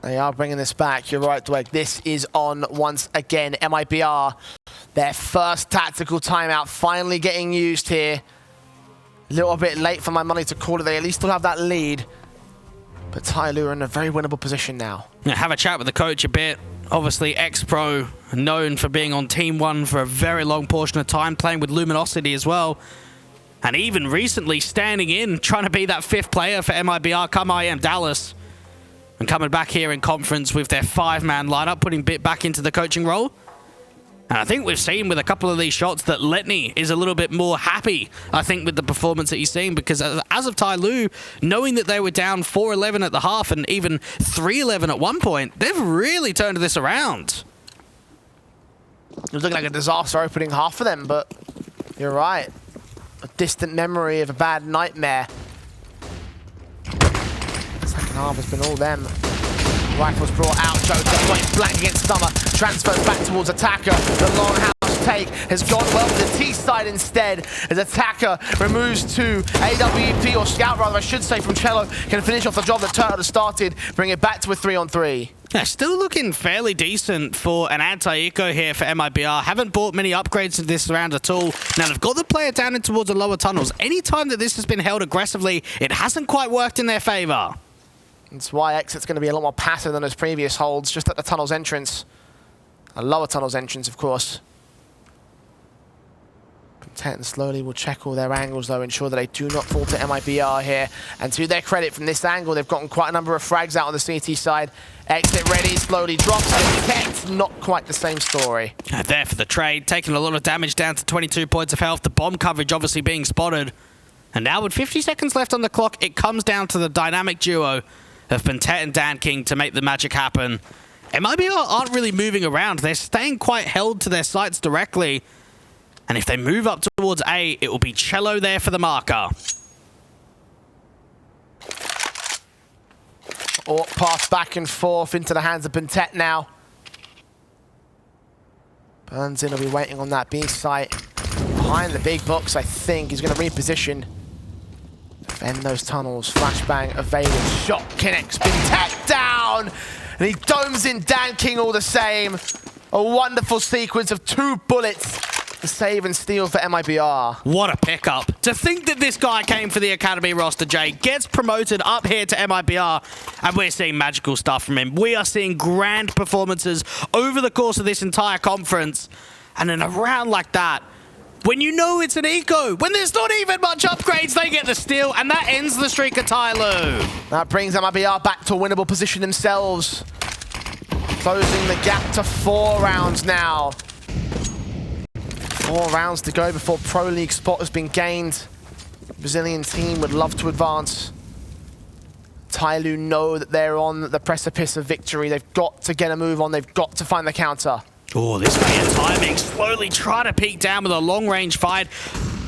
They are bringing this back. You're right, Dweck. This is on once again. MIBR, their first tactical timeout finally getting used here. A little bit late for my money to call it. They at least still have that lead. But TYLOO are in a very winnable position now. Have a chat with the coach a bit. Obviously, ex-pro, known for being on Team 1 for a very long portion of time, playing with Luminosity as well. And even recently standing in, trying to be that 5th player for MIBR come IM Dallas. And coming back here in conference with their 5-man lineup, putting Bit back into the coaching role. And I think we've seen with a couple of these shots that Letney is a little bit more happy, I think, with the performance that he's seeing. Because as of TYLOO, knowing that they were down 4-11 at the half and even 3-11 at one point, they've really turned this around. It was looking like a disaster opening half for them, but you're right. A distant memory of a bad nightmare. Second half has been all them. Rifles brought out, Jota point blank against Summer. Transfers back towards Attacker. The long house take has gone well for the T side instead, as Attacker removes 2. AWP, or Scout rather, I should say, from chelo, can finish off the job that Tuurtle has started, bring it back to a 3-on-3. Yeah, still looking fairly decent for an anti-eco here for MIBR. Haven't bought many upgrades in this round at all. Now, they've got the player down in towards the lower tunnels. Anytime that this has been held aggressively, it hasn't quite worked in their favor. That's why Exit's going to be a lot more passive than his previous holds, just at the tunnel's entrance. A lower tunnel's entrance, of course. Content slowly will check all their angles, though, ensure that they do not fall to MIBR here. And to their credit, from this angle, they've gotten quite a number of frags out on the CT side. Exit ready, slowly drops. Content, not quite the same story. There for the trade, taking a lot of damage down to 22 points of health. The bomb coverage obviously being spotted. And now with 50 seconds left on the clock, it comes down to the dynamic duo of Bentet and Dan King to make the magic happen. MIBR aren't really moving around. They're staying quite held to their sights directly. And if they move up towards A, it will be chelo there for the marker. Or pass back and forth into the hands of Bentet now. Burnson will be waiting on that B site. Behind the big box, I think. He's going to reposition. Defend those tunnels. Flashbang evaded. Shot connects. Bentet down! And he domes in Dan King all the same. A wonderful sequence of 2 bullets. The save and steal for MIBR. What a pickup. To think that this guy came for the Academy roster, Jay, gets promoted up here to MIBR, and we're seeing magical stuff from him. We are seeing grand performances over the course of this entire conference. And in a round like that, when you know it's an eco, when there's not even much upgrades, they get the steal, and that ends the streak of TYLOO. That brings MIBR back to a winnable position themselves. Closing the gap to 4 rounds now. 4 rounds to go before Pro League spot has been gained. The Brazilian team would love to advance. TYLOO know that they're on the precipice of victory. They've got to get a move on. They've got to find the counter. Oh, this bad timing. Slowly trying to peek down with a long-range fight.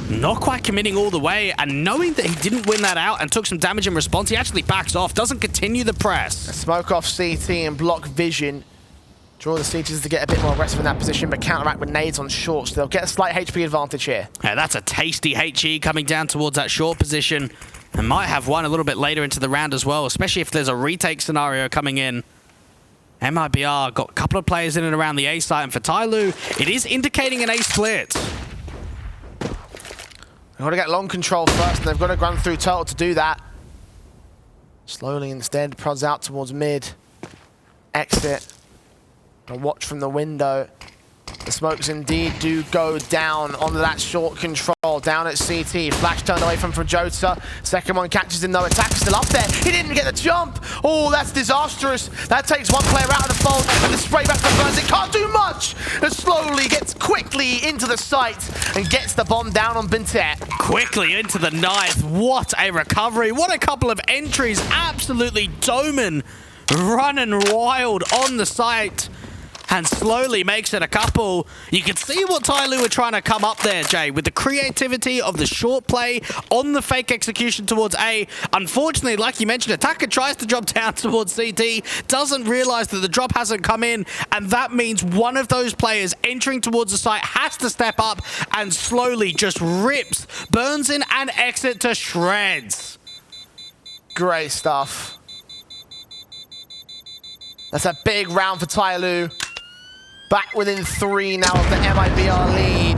Not quite committing all the way, and knowing that he didn't win that out and took some damage in response, he actually backs off, doesn't continue the press. A smoke off CT and block vision. Draw the CTs to get a bit more aggressive in that position, but counteract with nades on short, so they'll get a slight HP advantage here. Yeah, that's a tasty HE coming down towards that short position, and might have one a little bit later into the round as well, especially if there's a retake scenario coming in. MIBR got a couple of players in and around the A site, and for TYLOO, it is indicating an A split. They've got to get long control first, and they've got to run through Tuurtle to do that. Slowly instead, prods out towards mid. Exit. A watch from the window. The smokes indeed do go down onto that short control. Down at CT. Flash turned away from Jota. Second one catches him though. Attack still up there. He didn't get the jump. Oh, that's disastrous. That takes one player out of the fold. And the spray back from Burns. It can't do much. It slowly gets quickly into the site and gets the bomb down on Bintet. Quickly into the ninth. What a recovery. What a couple of entries. Absolutely doming. Running wild on the site. And slowly makes it a couple. You can see what TYLOO were trying to come up there, Jay, with the creativity of the short play on the fake execution towards A. Unfortunately, like you mentioned, Attacker tries to drop down towards CT, doesn't realize that the drop hasn't come in, and that means one of those players entering towards the site has to step up and slowly just rips Burns in and exit to shreds. Great stuff. That's a big round for TYLOO. Back within 3 now of the MIBR lead.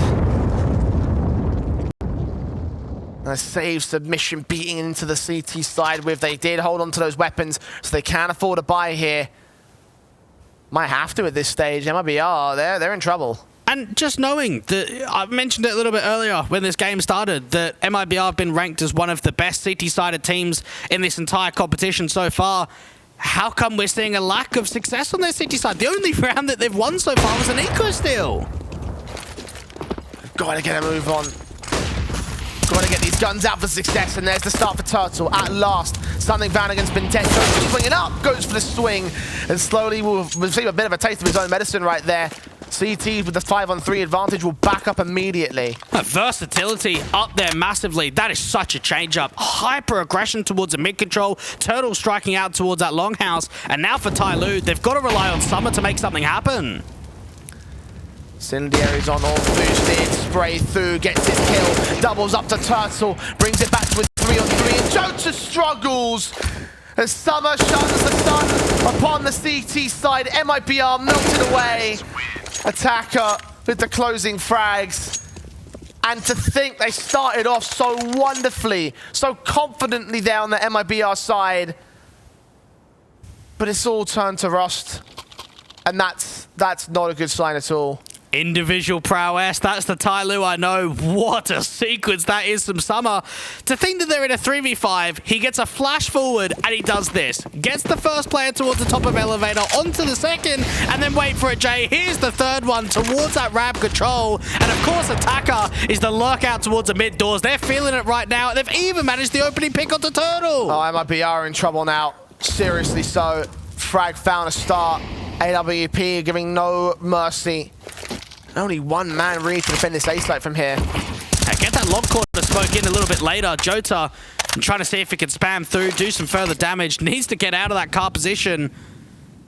A save submission beating into the CT side with. They did hold on to those weapons, so they can afford a buy here. Might have to at this stage. MIBR, they're in trouble. And just knowing that, I mentioned it a little bit earlier when this game started, that MIBR have been ranked as one of the best CT-sided teams in this entire competition so far. How come we're seeing a lack of success on their CT side? The only round that they've won so far was an eco steal. Gotta get a move on. Gotta get these guns out for success, and there's the start for Tuurtle. At last, something Vanagon's been dead. Goes swinging up, goes for the swing, and slowly we'll receive a bit of a taste of his own medicine right there. CT with the 5-on-3 advantage will back up immediately. Versatility up there massively. That is such a change-up. Hyper-aggression towards a mid-control. Tuurtle striking out towards that longhouse. And now for TYLOO, they've got to rely on Summer to make something happen. Incendiary's on all boosted. Spray through, gets his kill. Doubles up to Tuurtle. Brings it back with 3-on-3. And Jota struggles. As Summer shines the sun upon the CT side. MIBR melted away. Attacker with the closing frags. And to think they started off so wonderfully, so confidently there on the MIBR side. But it's all turned to rust. And that's not a good sign at all. Individual prowess, that's the TYLOO I know. What a sequence that is from Summer. To think that they're in a 3v5, he gets a flash forward and he does this. Gets the first player towards the top of elevator, onto the second, and then wait for it, Jay. Here's the third one towards that ramp control. And of course, Attacker is the lurk out towards the mid doors. They're feeling it right now. They've even managed the opening pick onto Tuurtle. Oh, MIBR in trouble now. Seriously so. Frag found a start. AWP giving no mercy. Only one man really to defend this A site from here. Get that long corner smoke in a little bit later. Jota trying to see if he can spam through, do some further damage. Needs to get out of that car position.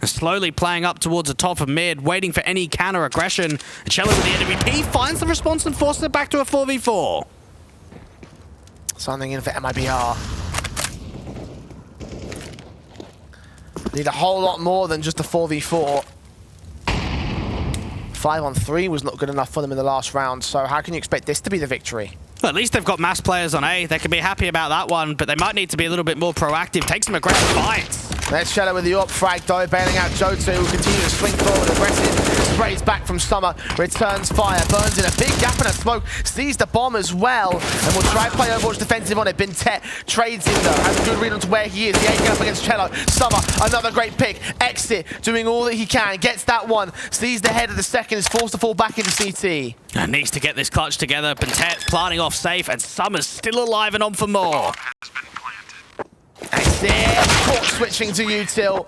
Slowly playing up towards the top of mid, waiting for any counter aggression. chelo with the AWP finds the response and forces it back to a 4v4. Something in for MIBR. Need a whole lot more than just a 4v4. 5-on-3 was not good enough for them in the last round, so how can you expect this to be the victory? Well, at least they've got mass players on A. They can be happy about that one, but they might need to be a little bit more proactive. Take some aggressive fights. There's chelo with the AWP frag though, bailing out Jota, who continue to swing forward aggressive. Sprays back from Summer, returns fire, burns in a big gap in a smoke, sees the bomb as well, and will try to play Overwatch defensive on it. Bintet trades in though, has a good read onto where he is. The 8 up against chelo. Summer, another great pick. Exit, doing all that he can, gets that one, sees the head of the second, is forced to fall back into CT. And needs to get this clutch together. Bintet planting off safe, and Summer's still alive and on for more. Exit, switching to util.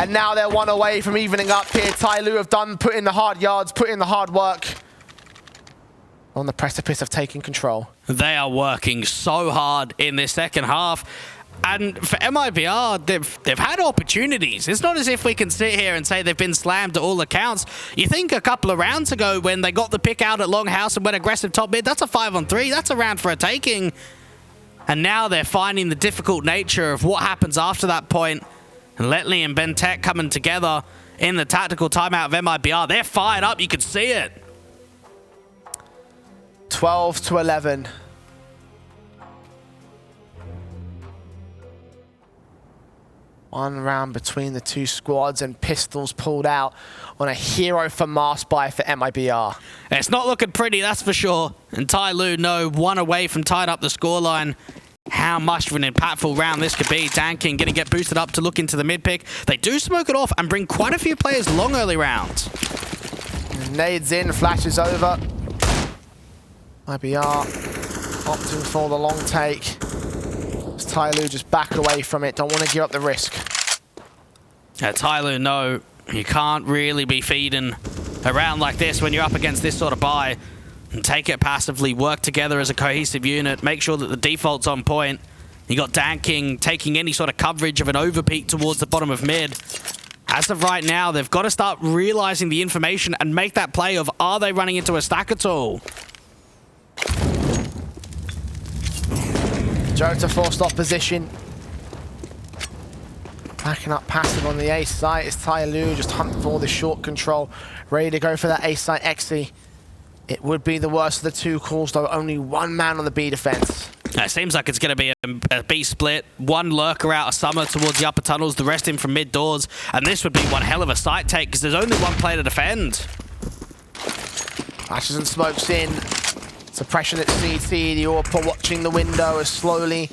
And now they're one away from evening up here. TYLOO have put in the hard yards, put in the hard work. On the precipice of taking control. They are working so hard in this second half. And for MIBR, they've had opportunities. It's not as if we can sit here and say they've been slammed to all accounts. You think a couple of rounds ago when they got the pick out at Longhouse and went aggressive top mid, that's a 5-on-3. That's a round for a taking. And now they're finding the difficult nature of what happens after that point. And Letley and Bentek coming together in the tactical timeout of MIBR. They're fired up. You can see it. 12-11. One round between the two squads and pistols pulled out on a hero for mass buy for MIBR. It's not looking pretty, that's for sure. And TYLOO know one away from tied up the scoreline. How much of an impactful round this could be. Danking going to get boosted up to look into the mid pick. They do smoke it off and bring quite a few players long early rounds. Nades in, flashes over. MIBR opting for the long take. TYLOO just back away from it. Don't want to give up the risk. TYLOO know you can't really be feeding around like this when you're up against this sort of buy. And take it passively, work together as a cohesive unit, make sure that the default's on point. You got Danking taking any sort of coverage of an overpeak towards the bottom of mid. As of right now, they've got to start realizing the information and make that play of, are they running into a stack at all? Jota forced off position. Backing up passive on the A site is TYLOO, just hunt for the short control. Ready to go for that A site exi. It would be the worst of the two calls, though. Only one man on the B defense. It seems like it's going to be a B split. One lurker out of summer towards the upper tunnels, the rest in from mid doors. And this would be one hell of a site take because there's only one player to defend. Flashes and smokes in. Suppression at CT. The Orpa watching the window as slowly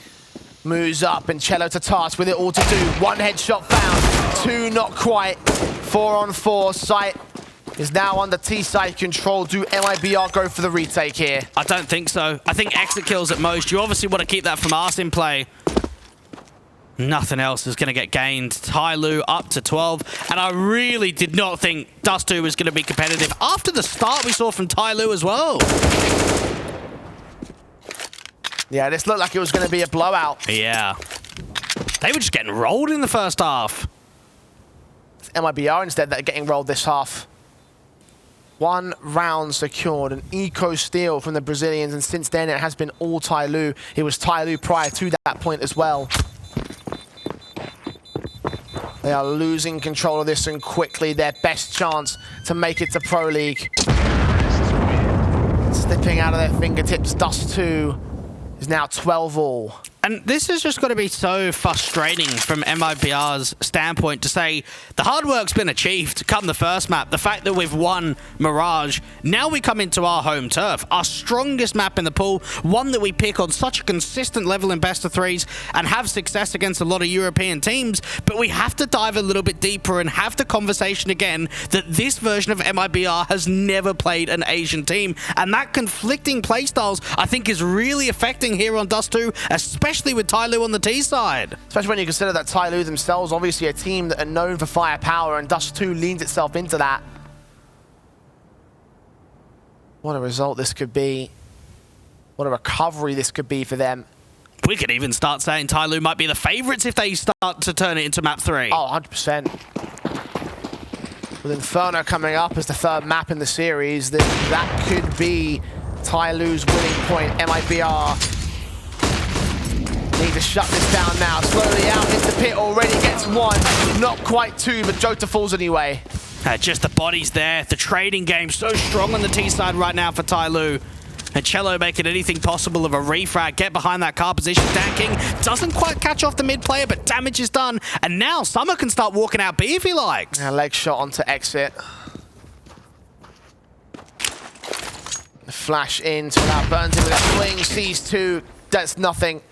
moves up. And chelo to task with it all to do. One headshot found. Two not quite. 4-on-4. Site is now under T-side control. Do MIBR go for the retake here? I don't think so. I think exit kills at most. You obviously want to keep that from us in play. Nothing else is going to get gained. TYLOO up to 12. And I really did not think Dust 2 was going to be competitive after the start we saw from TYLOO as well. Yeah, this looked like it was going to be a blowout. Yeah. They were just getting rolled in the first half. It's MIBR instead that are getting rolled this half. One round secured, an eco steal from the Brazilians, and since then it has been all TYLOO. It was TYLOO prior to that point as well. They are losing control of this and quickly their best chance to make it to Pro League. Slipping out of their fingertips, Dust 2 is now 12-all. And this is just going to be so frustrating from MIBR's standpoint to say the hard work's been achieved come the first map. The fact that we've won Mirage, now we come into our home turf, our strongest map in the pool, one that we pick on such a consistent level in best of threes and have success against a lot of European teams, but we have to dive a little bit deeper and have the conversation again that this version of MIBR has never played an Asian team, and that conflicting playstyles I think is really affecting here on Dust 2, especially with TYLOO on the T side. Especially when you consider that TYLOO themselves, obviously a team that are known for firepower, and Dust 2 leans itself into that. What a result this could be. What a recovery this could be for them. We could even start saying TYLOO might be the favorites if they start to turn it into map 3. Oh, 100%. With Inferno coming up as the third map in the series, that could be TYLOO's winning point. MIBR need to shut this down now. Slowly out into pit, already gets one. Not quite two, but Jota falls anyway. Just the bodies there. The trading game so strong on the T side right now for TYLOO. And chelo making anything possible of a refrag. Get behind that car position. Danking doesn't quite catch off the mid player, but damage is done. And now Summer can start walking out B if he likes. A leg shot onto exit. The flash in to allow Burns in with a swing. Sees two. That's nothing.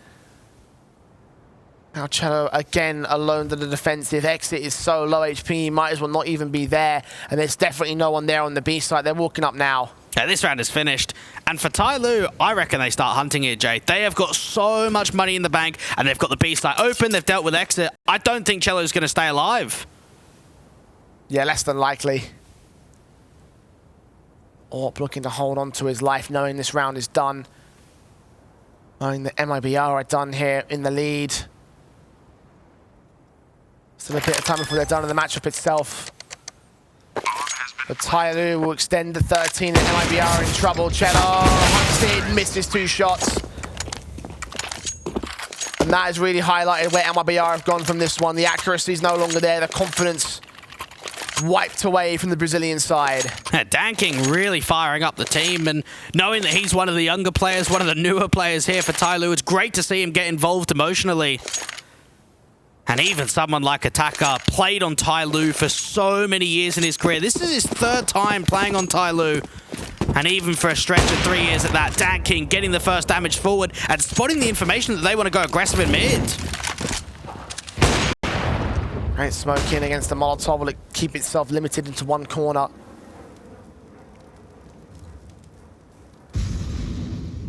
Now chelo again alone to the defensive. Exit is so low HP, he might as well not even be there. And there's definitely no one there on the B side. They're walking up now. Yeah, this round is finished. And for TYLOO, I reckon they start hunting here, Jay. They have got so much money in the bank, and they've got the B side open. They've dealt with exit. I don't think chelo's going to stay alive. Yeah, less than likely. Orp looking to hold on to his life, knowing this round is done. Knowing that MIBR are done here in the lead. Still a bit of time before they're done in the matchup itself. But TYLOO will extend the 13 and MIBR are in trouble. chelo hunted, misses 2 shots. And that has really highlighted where MIBR have gone from this one. The accuracy is no longer there. The confidence wiped away from the Brazilian side. Danking really firing up the team, and knowing that he's one of the younger players, one of the newer players here for TYLOO, it's great to see him get involved emotionally. And even someone like Attacker played on TYLOO for so many years in his career. This is his 3rd time playing on TYLOO. And even for a stretch of 3 years at that, Danking getting the first damage forward and spotting the information that they want to go aggressive in mid. Great smoke in against the Molotov. Will it keep itself limited into one corner?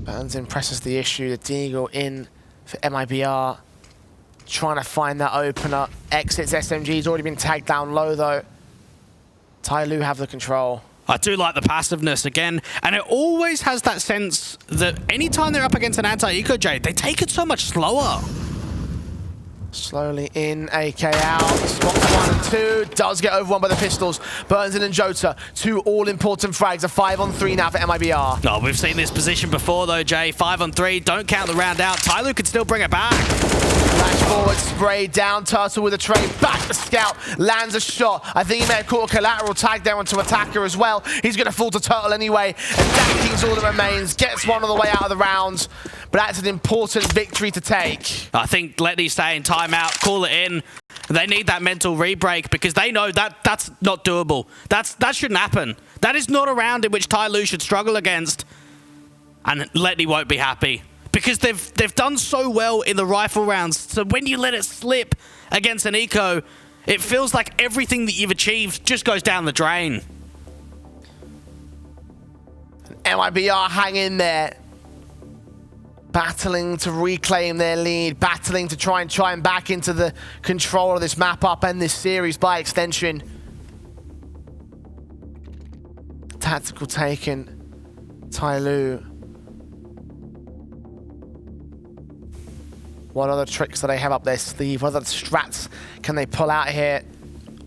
Burns presses the issue. The Deagle in for MIBR. Trying to find that opener. Exits SMG's already been tagged down low though. TYLOO have the control. I do like the passiveness again, and it always has that sense that anytime they're up against an anti-eco J, they take it so much slower. Slowly in, AK out. Spots 1 and 2. Does get overwhelmed by the pistols. Burns and Jota, 2 all-important frags. A 5-on-3 now for MIBR. Oh, we've seen this position before though, Jay. 5-on-3. Don't count the round out. TYLOO could still bring it back. Flash forward, spray down. Tuurtle with a trade. Back the scout. Lands a shot. I think he may have caught a collateral tag there onto Attacker as well. He's going to fall to Tuurtle anyway. And Danking's all that remains. Gets one on the way out of the round. But that's an important victory to take. I think Letty's saying timeout, call it in. They need that mental re-break because they know that that's not doable. That shouldn't happen. That is not a round in which TYLOO should struggle against. And Letty won't be happy because they've done so well in the rifle rounds. So when you let it slip against an eco, it feels like everything that you've achieved just goes down the drain. MIBR hang in there. Battling to reclaim their lead, battling to try and chime back into the control of this map up and this series by extension. Tactical taken, TYLOO. What other tricks do they have up their sleeve? What other strats can they pull out here?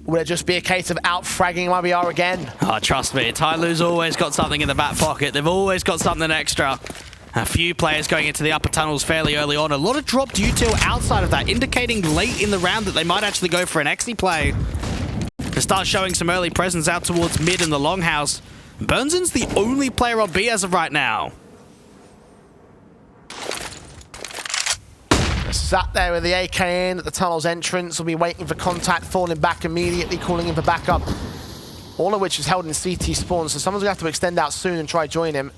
Will it just be a case of out-fragging MIBR again? Oh, trust me, TYLOO's always got something in the back pocket. They've always got something extra. A few players going into the upper tunnels fairly early on. A lot of dropped util outside of that, indicating late in the round that they might actually go for an Exy play. To start showing some early presence out towards mid in the longhouse. Burnsin's the only player on B as of right now. Sat there with the AK in at the tunnel's entrance. Will be waiting for contact, falling back immediately, calling in for backup. All of which is held in CT spawn, so someone's going to have to extend out soon and try join him.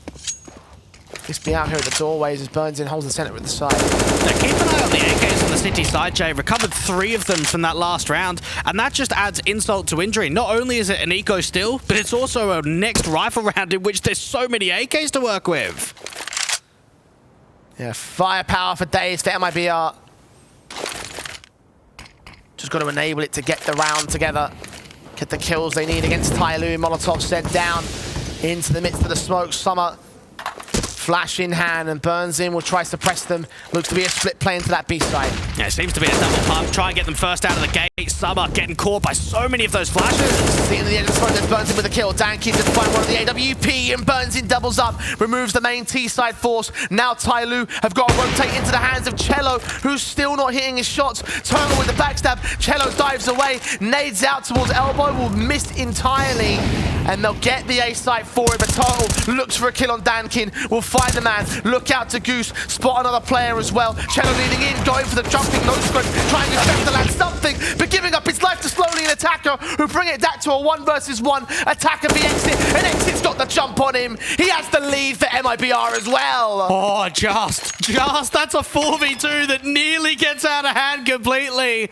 Just be out here at the doorways as Burnsin holds the center at the side. Now keep an eye on the AKs on the city side, Jay. Recovered 3 of them from that last round, and that just adds insult to injury. Not only is it an eco still, but it's also a next rifle round in which there's so many AKs to work with. Yeah, firepower for days for MIBR. Just got to enable it to get the round together. Get the kills they need against TYLOO. Molotov sent down into the midst of the smoke. Summer flash in hand, and Burnsin will try to suppress them. Looks to be a split play into that B side. Yeah, it seems to be a double pump. Try and get them first out of the gate. Summer getting caught by so many of those flashes. Seeing the end of the smoke, there's Burnsin with a kill. Danking to find one of the AWP, and Burnsin doubles up, removes the main T side force. Now TYLOO have got to rotate into the hands of chelo, who's still not hitting his shots. Tuurtle with the backstab. chelo dives away, nades out towards elbow, will miss entirely. And they'll get the A site for it, but Tuurtle looks for a kill on Dankin. Will find the man. Look out to Goose. Spot another player as well. chelo leading in, going for the jumping no-script, trying to expect to land something, but giving up his life to slowly an Attacker, who bring it back to a 1 versus 1. Attacker v Exit, and Exit's got the jump on him. He has the lead for MIBR as well. Oh, just that's a 4v2 that nearly gets out of hand completely.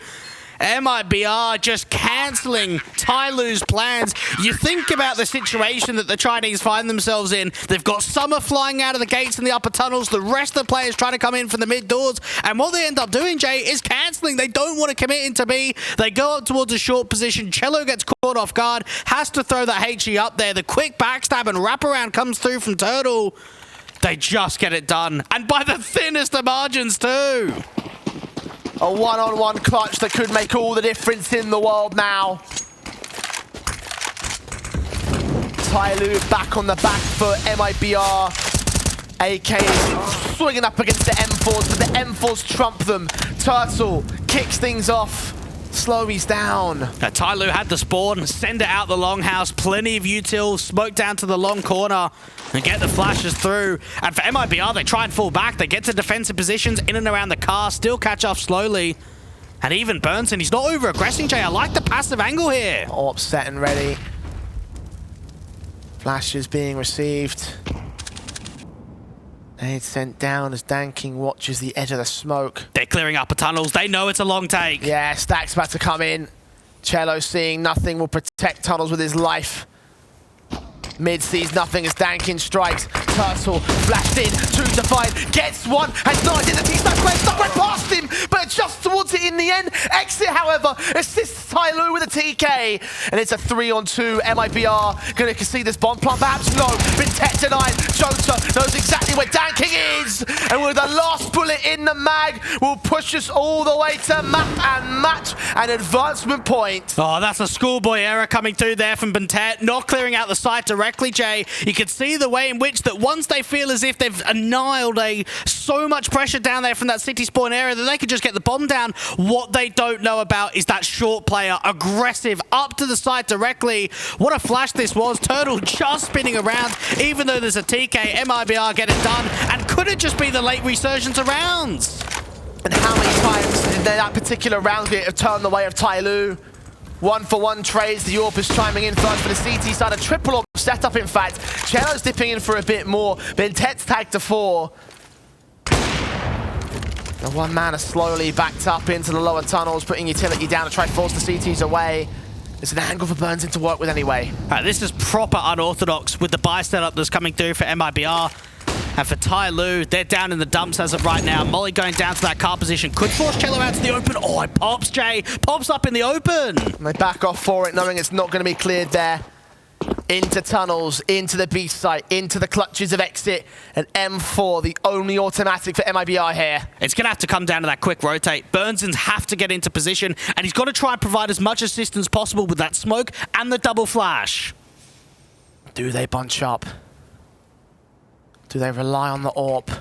MIBR just cancelling TYLOO's plans. You think about the situation that the Chinese find themselves in. They've got Summer flying out of the gates in the upper tunnels. The rest of the players trying to come in from the mid doors. And what they end up doing, Jay, is cancelling. They don't want to commit into B. They go up towards a short position. chelo gets caught off guard. Has to throw that HE up there. The quick backstab and wraparound comes through from Tuurtle. They just get it done. And by the thinnest of margins, too. A one-on-one clutch that could make all the difference in the world now. TYLOO back on the back foot. MIBR, AK swinging up against the M4s, but the M4s trump them. Tuurtle kicks things off. Slowy's down. TYLOO had the spawn, send it out the longhouse, plenty of util, smoke down to the long corner, and get the flashes through. And for MIBR, they try and fall back. They get to defensive positions in and around the car, still catch up slowly. And even Burnson, he's not over-aggressing, Jay. I like the passive angle here. All set and ready. Flashes being received. Nade sent down as Danking watches the edge of the smoke. They're clearing upper tunnels. They know it's a long take. Yeah, Stack's about to come in. chelo seeing nothing will protect tunnels with his life. Mid sees nothing as Dankin strikes. Tuurtle flashed in, 2 to 5, gets one, has no identity. Stuck went past him, but just towards it in the end. Exit, however, assists TYLOO with a TK, and it's a 3-on-2. MIBR gonna concede this bomb plant, perhaps no. Bintet denied. Jota knows exactly where Danking is, and with the last bullet in the mag, will push us all the way to map and match and advancement point. Oh, that's a schoolboy error coming through there from Bintet, not clearing out the site directly, Jay. You can see the way in which that once they feel as if they've annihilated so much pressure down there from that city spawn area that they could just get the bomb down. What they don't know about is that short player, aggressive, up to the side directly. What a flash this was. Tuurtle just spinning around, even though there's a TK. MIBR get it done, and could it just be the late resurgence of rounds? And how many times did that particular round get turned the way of TYLOO? 1-for-1 trades. The AWP is chiming in first for the CT side. A triple AWP setup, in fact. chelo's dipping in for a bit more. Bintet's tagged to 4. The one man is slowly backed up into the lower tunnels, putting utility down to try to force the CTs away. It's an angle for Burnson to work with anyway. This is proper unorthodox with the buy setup that's coming through for MIBR. And for TYLOO, they're down in the dumps as of right now. Molly going down to that car position. Could force chelo out to the open. Oh, it pops, Jay. Pops up in the open. And they back off for it, knowing it's not going to be cleared there. Into tunnels, into the B site, into the clutches of exit. And M4, the only automatic for MIBR here. It's going to have to come down to that quick rotate. Burnsons have to get into position. And he's got to try and provide as much assistance possible with that smoke and the double flash. Do they bunch up? Do they rely on the AWP?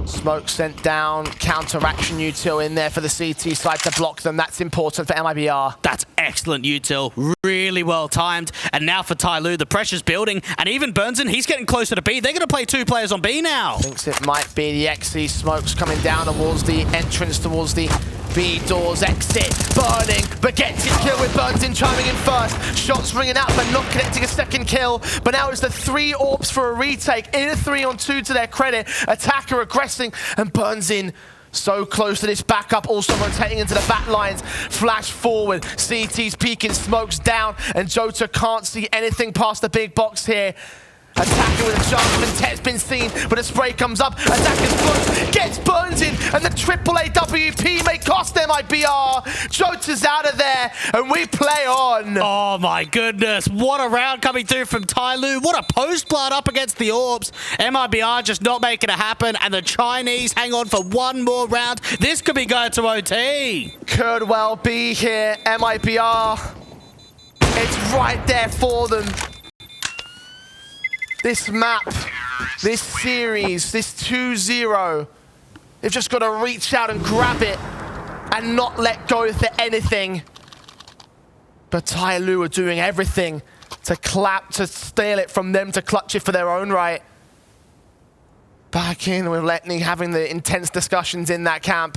Smoke sent down, counteraction util in there for the CT side to block them. That's important for MIBR. That's excellent util, really well timed. And now for TYLOO, the pressure's building, and even Burnson, he's getting closer to B. They're going to play 2 players on B now. Thinks it might be the XE. Smoke's coming down towards the entrance, towards the B doors. Exit, burning, but gets his kill with Burnson chiming in first. Shots ringing out, but not connecting a second kill. But now it's the 3 AWPs for a retake. In a 3-on-2 to their credit. Attacker aggressing, and Burnson so close to this backup, also rotating into the back lines. Flash forward, CT's peeking, Smoke's down, and Jota can't see anything past the big box here. Attacker with a chance, Bintet's been seen, but a spray comes up. Attacker's close, gets Burnson, and the AAA WP may cost MIBR. Jota's out of there, and we play on. Oh my goodness, what a round coming through from TYLOO. What a post-blood up against the AWPs. MIBR just not making it happen, and the Chinese hang on for one more round. This could be going to OT. Could well be here, MIBR. It's right there for them. This map, this series, this 2-0, they've just got to reach out and grab it and not let go for anything. But TYLOO are doing everything to steal it from them, to clutch it for their own right. Back in with Letney having the intense discussions in that camp.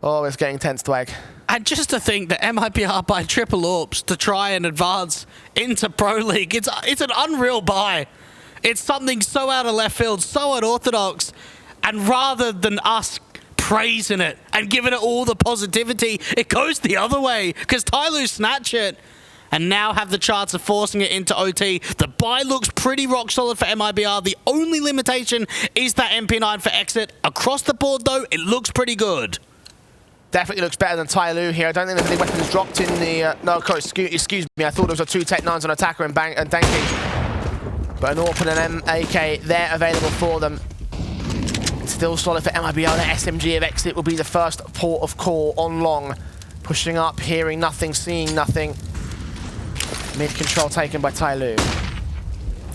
Oh, it's getting tense, Twag. And just to think that MIBR buy triple AWPs to try and advance into Pro League, it's an unreal buy. It's something so out of left field, so unorthodox. And rather than us praising it and giving it all the positivity. It goes the other way because TYLOO snatch it and now have the chance of forcing it into OT. The buy looks pretty rock solid for MIBR. The only limitation is that MP9 for exit. Across the board, though, it looks pretty good. Definitely looks better than TYLOO here. I don't think there's any weapons dropped in the... no, excuse me. I thought there was a 2 Tech 9s on attacker and Danking. But an AWP and an MAK there available for them. Still solid for MIBR. The SMG of exit will be the first port of call on long. Pushing up, hearing nothing, seeing nothing. Mid control taken by TYLOO.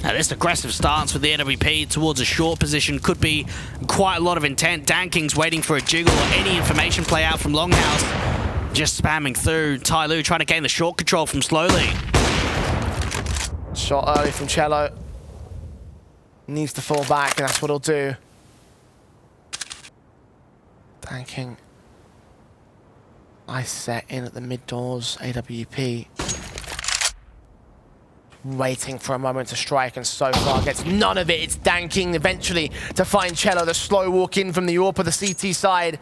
Now this aggressive stance with the AWP towards a short position could be quite a lot of intent. Danking's waiting for a jiggle or any information play out from Longhouse. Just spamming through. TYLOO trying to gain the short control from Slowly. Shot early from chelo. Needs to fall back, and that's what he'll do. Danking. Nice set in at the mid doors. AWP. Waiting for a moment to strike, and so far gets none of it. It's Danking eventually to find chelo. The slow walk in from the AWP of the CT side.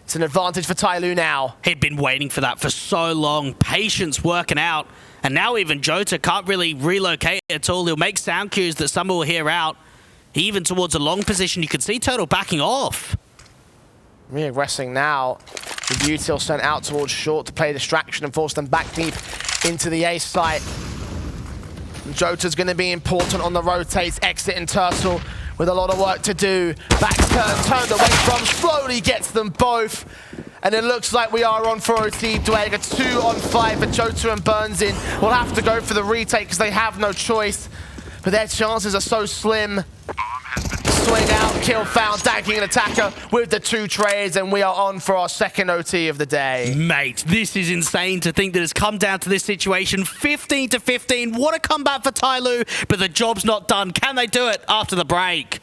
It's an advantage for TYLOO now. He'd been waiting for that for so long. Patience working out. And now even Jota can't really relocate at all. He'll make sound cues that someone will hear out. Even towards a long position, you can see Tuurtle backing off. Reaggressing now. The util sent out towards short to play distraction and force them back deep into the A site. Jota's going to be important on the rotates. Exit and Tuurtle with a lot of work to do. Back turn, turned away from, slowly gets them both. And it looks like we are on for OT. Dwayne, a 2 on 5 for Jota and Burns in. We'll have to go for the retake because they have no choice. But their chances are so slim. Swing out, kill found, Danking an attacker with the 2 trades, and we are on for our second OT of the day. Mate, this is insane to think that it's come down to this situation. 15-15, what a comeback for TYLOO, but the job's not done. Can they do it after the break?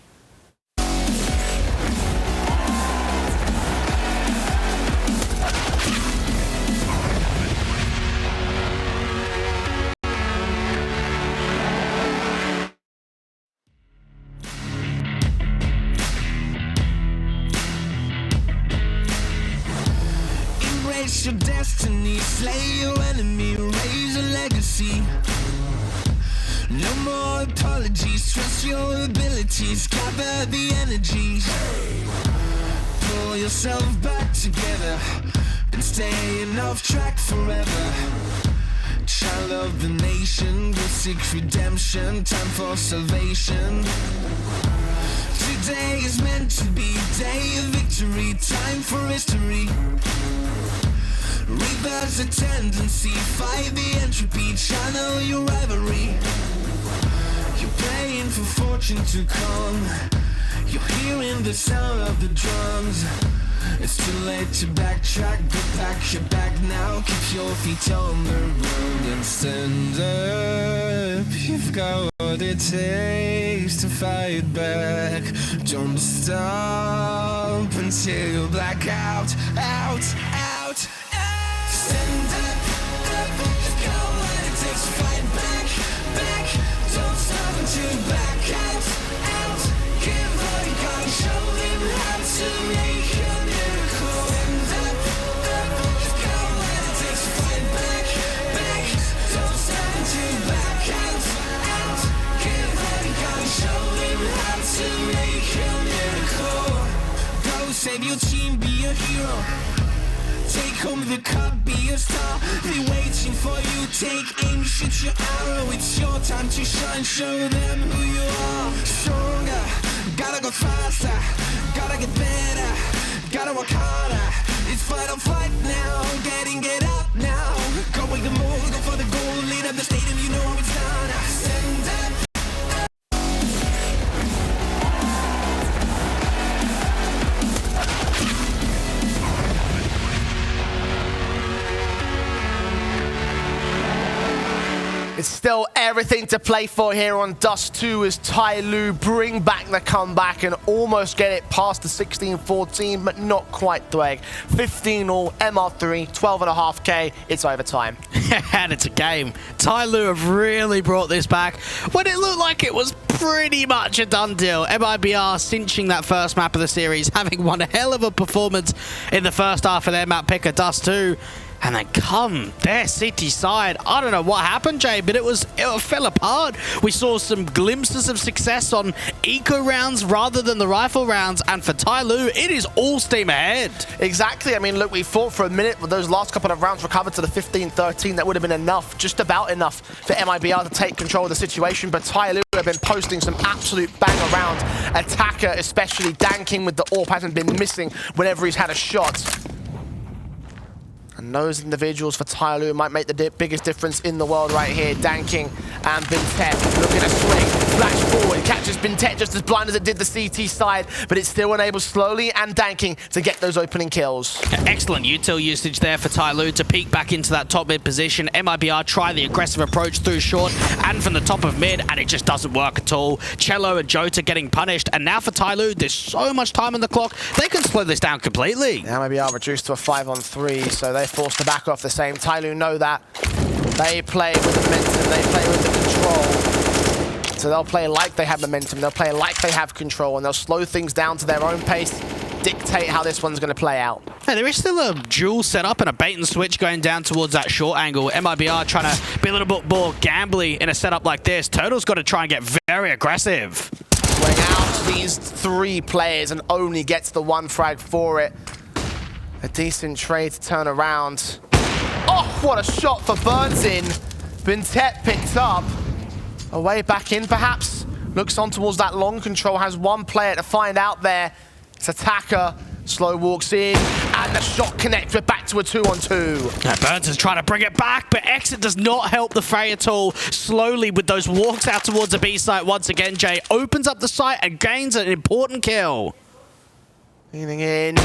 Your destiny, slay your enemy, raise a legacy. No more apologies, trust your abilities, gather the energies. Pull yourself back together and staying off track forever. Child of the nation, go seek redemption, time for salvation. Today is meant to be day of victory, time for history. Reverse a tendency, fight the entropy, channel your rivalry. You're praying for fortune to come, you're hearing the sound of the drums. It's too late to backtrack, but pack your bag now. Keep your feet on the ground and stand up. You've got what it takes to fight back. Don't stop until you black out, out. Stand up, you've got what it takes to fight back. Don't stop until you back out. Give all you got and show them how to make a miracle. Stand up, you've got what it takes to fight back. Don't stop until you back out. Give all you got and show them how to make a miracle. Go save your team, be a hero. Take home the cup, be a star. They're waiting for you, take aim, shoot your arrow. It's your time to shine, show them who you are. Stronger, gotta go faster, gotta get better, gotta work harder. It's fight or flight now, get up now. Go make the move, go for the goal, lead up the stadium, you know how it's done. Stand up. It's still everything to play for here on Dust 2 as TYLOO bring back the comeback and almost get it past the 16-14, but not quite, Dweg. 15 all, MR3, 12.5K, it's overtime. And it's a game. TYLOO have really brought this back when it looked like it was pretty much a done deal. MIBR cinching that first map of the series, having one hell of a performance in the first half of their map pick of Dust 2. And then come their city side. I don't know what happened, Jay, but it fell apart. We saw some glimpses of success on eco rounds rather than the rifle rounds. And for TYLOO, it is all steam ahead. Exactly. I mean, look, we fought for a minute with those last couple of rounds recovered to the 15-13. That would have been enough, just about enough for MIBR to take control of the situation. But TYLOO have been posting some absolute banger rounds. Attacker, especially Danking with the AWP, hasn't been missing whenever he's had a shot. And those individuals for TYLOO might make the biggest difference in the world right here. Danking and Bintet looking to swing, flash forward, catches Bintet just as blind as it did the CT side, but it's still enables Slowly and Danking to get those opening kills. Excellent util usage there for TYLOO to peek back into that top mid position. MIBR try the aggressive approach through short and from the top of mid, and it just doesn't work at all. Chelo and Jota getting punished, and now for TYLOO, there's so much time on the clock, they can slow this down completely. MIBR reduced to a 5-on-3, so they forced to back off the same. TYLOO know that. They play with the momentum, they play with the control. So they'll play like they have momentum, they'll play like they have control, and they'll slow things down to their own pace, dictate how this one's going to play out. Hey, there is still a duel set up and a bait and switch going down towards that short angle. MIBR trying to be a little bit more gambly in a setup like this. Tuurtle's got to try and get very aggressive. Swing out these three players and only gets the one frag for it. A decent trade to turn around. Oh, what a shot for Burnsin. Bintet picked up. Away back in, perhaps. Looks on towards that long control. Has one player to find out there. It's Attacker. Slow walks in, and the shot connects. We're back to a 2-on-2. Burns is trying to bring it back, but Exit does not help the fray at all. Slowly, with those walks out towards the B site once again, Jay opens up the site and gains an important kill. Leaning in.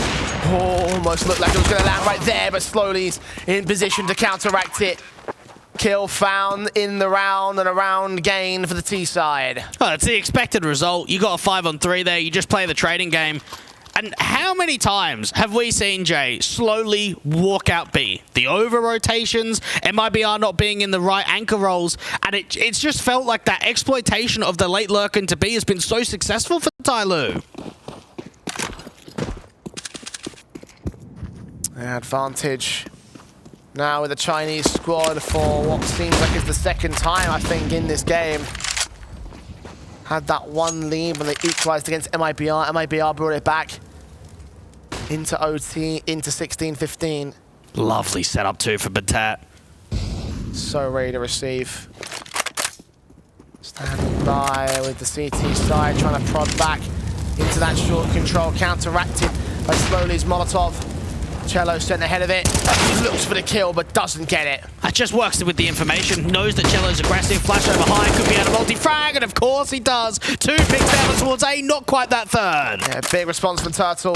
Oh, almost looked like it was going to land right there, but Slowly is in position to counteract it. Kill found in the round, and a round gain for the T side. Oh, it's the expected result. You got a 5-on-3 there. You just play the trading game. And how many times have we seen Jay Slowly walk out B? The over-rotations, MIBR not being in the right anchor roles, and it's just felt like that exploitation of the late lurk into B has been so successful for TYLOO. Advantage now with the Chinese squad for what seems like it's the second time, I think, in this game. Had that one lead when they equalized against MIBR. MIBR brought it back into OT, into 16-15. Lovely setup too for Batat. So ready to receive. Standing by with the CT side, trying to prod back into that short control, counteracted by Slowly's Molotov. Chelo sent ahead of it, looks for the kill but doesn't get it. That just works with the information, knows that Chelo's aggressive, flash over high, could be out of multi-frag, and of course he does. Two picks down towards A, not quite that third. Yeah, big response from Tuurtle.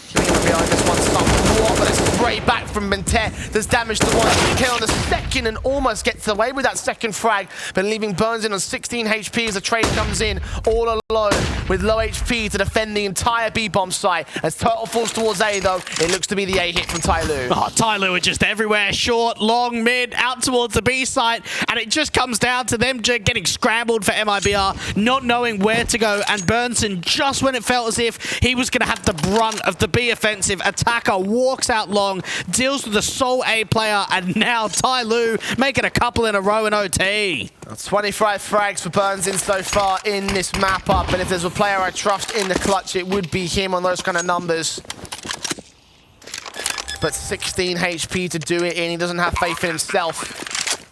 Killing him behind this one, somewhat, but a spray back from Bintet. There's damage to one, kill on the second and almost gets away with that second frag, but leaving Burns in on 16 HP as the trade comes in all alone with low HP to defend the entire B-bomb site. As Tuurtle falls towards A though, it looks to be the A hit from TYLOO. Oh, TYLOO are just everywhere, short, long, mid, out towards the B site, and it just comes down to them getting scrambled for MIBR, not knowing where to go, and Burnson, just when it felt as if he was going to have the brunt of the B offensive, Attacker walks out long, deals with the sole A player, and now TYLOO making a couple in a row in OT. 25 frags for Burnsin so far in this map up, and if there's a player I trust in the clutch, it would be him on those kind of numbers. But 16 HP to do it in, he doesn't have faith in himself.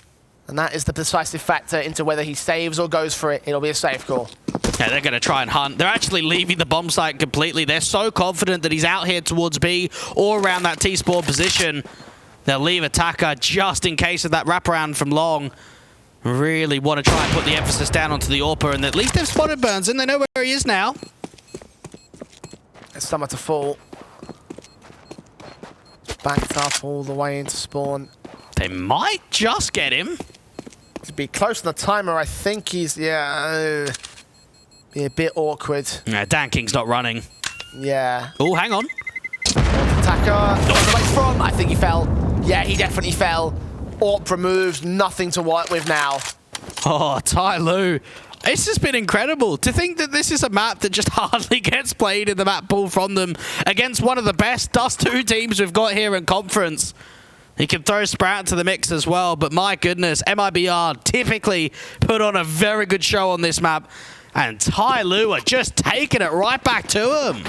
And that is the decisive factor into whether he saves or goes for it. It'll be a safe call. Yeah, they're going to try and hunt. They're actually leaving the bomb site completely. They're so confident that he's out here towards B or around that T-spawn position. They'll leave Attacker just in case of that wraparound from long. Really want to try and put the emphasis down onto the AWPer, and at least they've spotted Burns and they know where he is now. It's somewhere to fall. Backed up all the way into spawn. They might just get him. To be close to the timer, I think he's, be a bit awkward. Yeah, Dan King's not running. Yeah. Oh, hang on. Attacker, not away from, I think he fell. Yeah, he definitely fell. AWP removed, nothing to work with now. Oh, TYLOO It's just been incredible to think that this is a map that just hardly gets played in the map pool from them against one of the best Dust 2 teams we've got here in Conference. He can throw Sprout to the mix as well, but my goodness, MIBR typically put on a very good show on this map, and TYLOO are just taking it right back to him.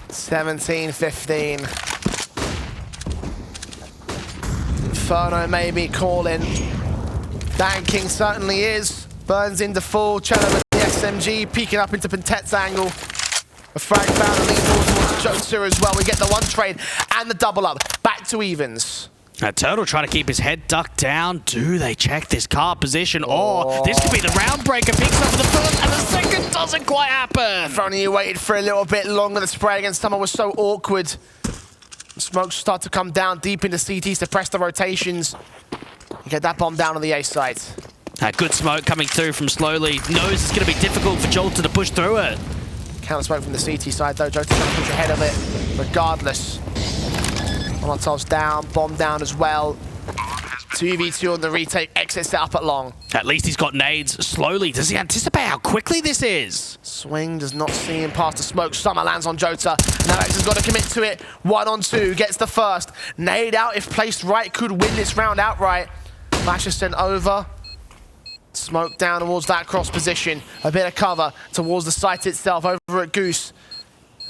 17-15. Inferno maybe calling. Danking certainly is. Burns into full. chelo with the SMG, peeking up into Pentet's angle. A frag found and leads towards Jotzer as well. We get the one trade and the double up. Back to evens. Now, Tuurtle trying to keep his head ducked down. Do they check this car position? Or this could be the round breaker. Picks up the first and the second doesn't quite happen. If only you waited for a little bit longer. The spray against Summer was so awkward. Smokes start to come down deep into CTs to press the rotations. You get that bomb down on the A site. Good smoke coming through from Slowly. Knows it's going to be difficult for Jolter to push through it. Counter smoke from the CT side though. Jolter's trying to push ahead of it regardless. Molotov's down, bomb down as well. 2v2 on the retake, exit set up at long. At least he's got nades. Slowly, does he anticipate how quickly this is? Swing does not see him past the smoke. Summer lands on Jota. Now X has got to commit to it. 1-on-2, gets the first. Nade out, if placed right, could win this round outright. Flash is sent over. Smoke down towards that cross position. A bit of cover towards the site itself over at Goose.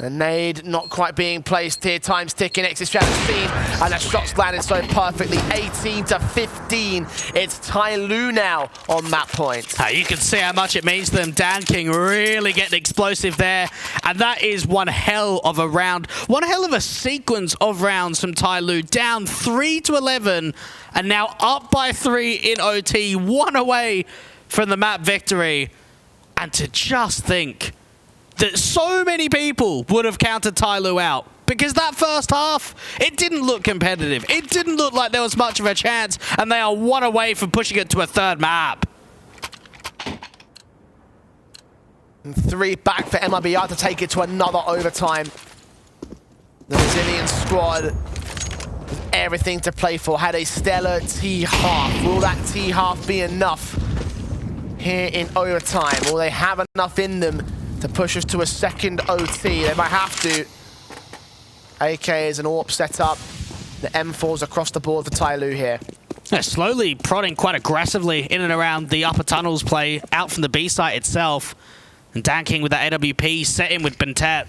A nade not quite being placed here. Time's ticking. Exit strategy seen. And the shots landed so perfectly. 18-15. It's TYLOO now on that point. You can see how much it means to them. Dan King really getting explosive there. And that is one hell of a round. One hell of a sequence of rounds from TYLOO. Down 3-11. And now up by 3 in OT. 1 away from the map victory. And to just think that so many people would have counted TYLOO out. Because that first half, it didn't look competitive. It didn't look like there was much of a chance, and they are 1 away from pushing it to a third map. And 3 back for MIBR to take it to another overtime. The Brazilian squad with everything to play for. Had a stellar T-half. Will that T-half be enough here in overtime? Will they have enough in them to push us to a second OT? They might have to. AK is an AWP set up. The M4s across the board for TYLOO here. Yeah, Slowly prodding quite aggressively in and around the upper tunnels play out from the B site itself. And Dan King with that AWP set in with Bentet.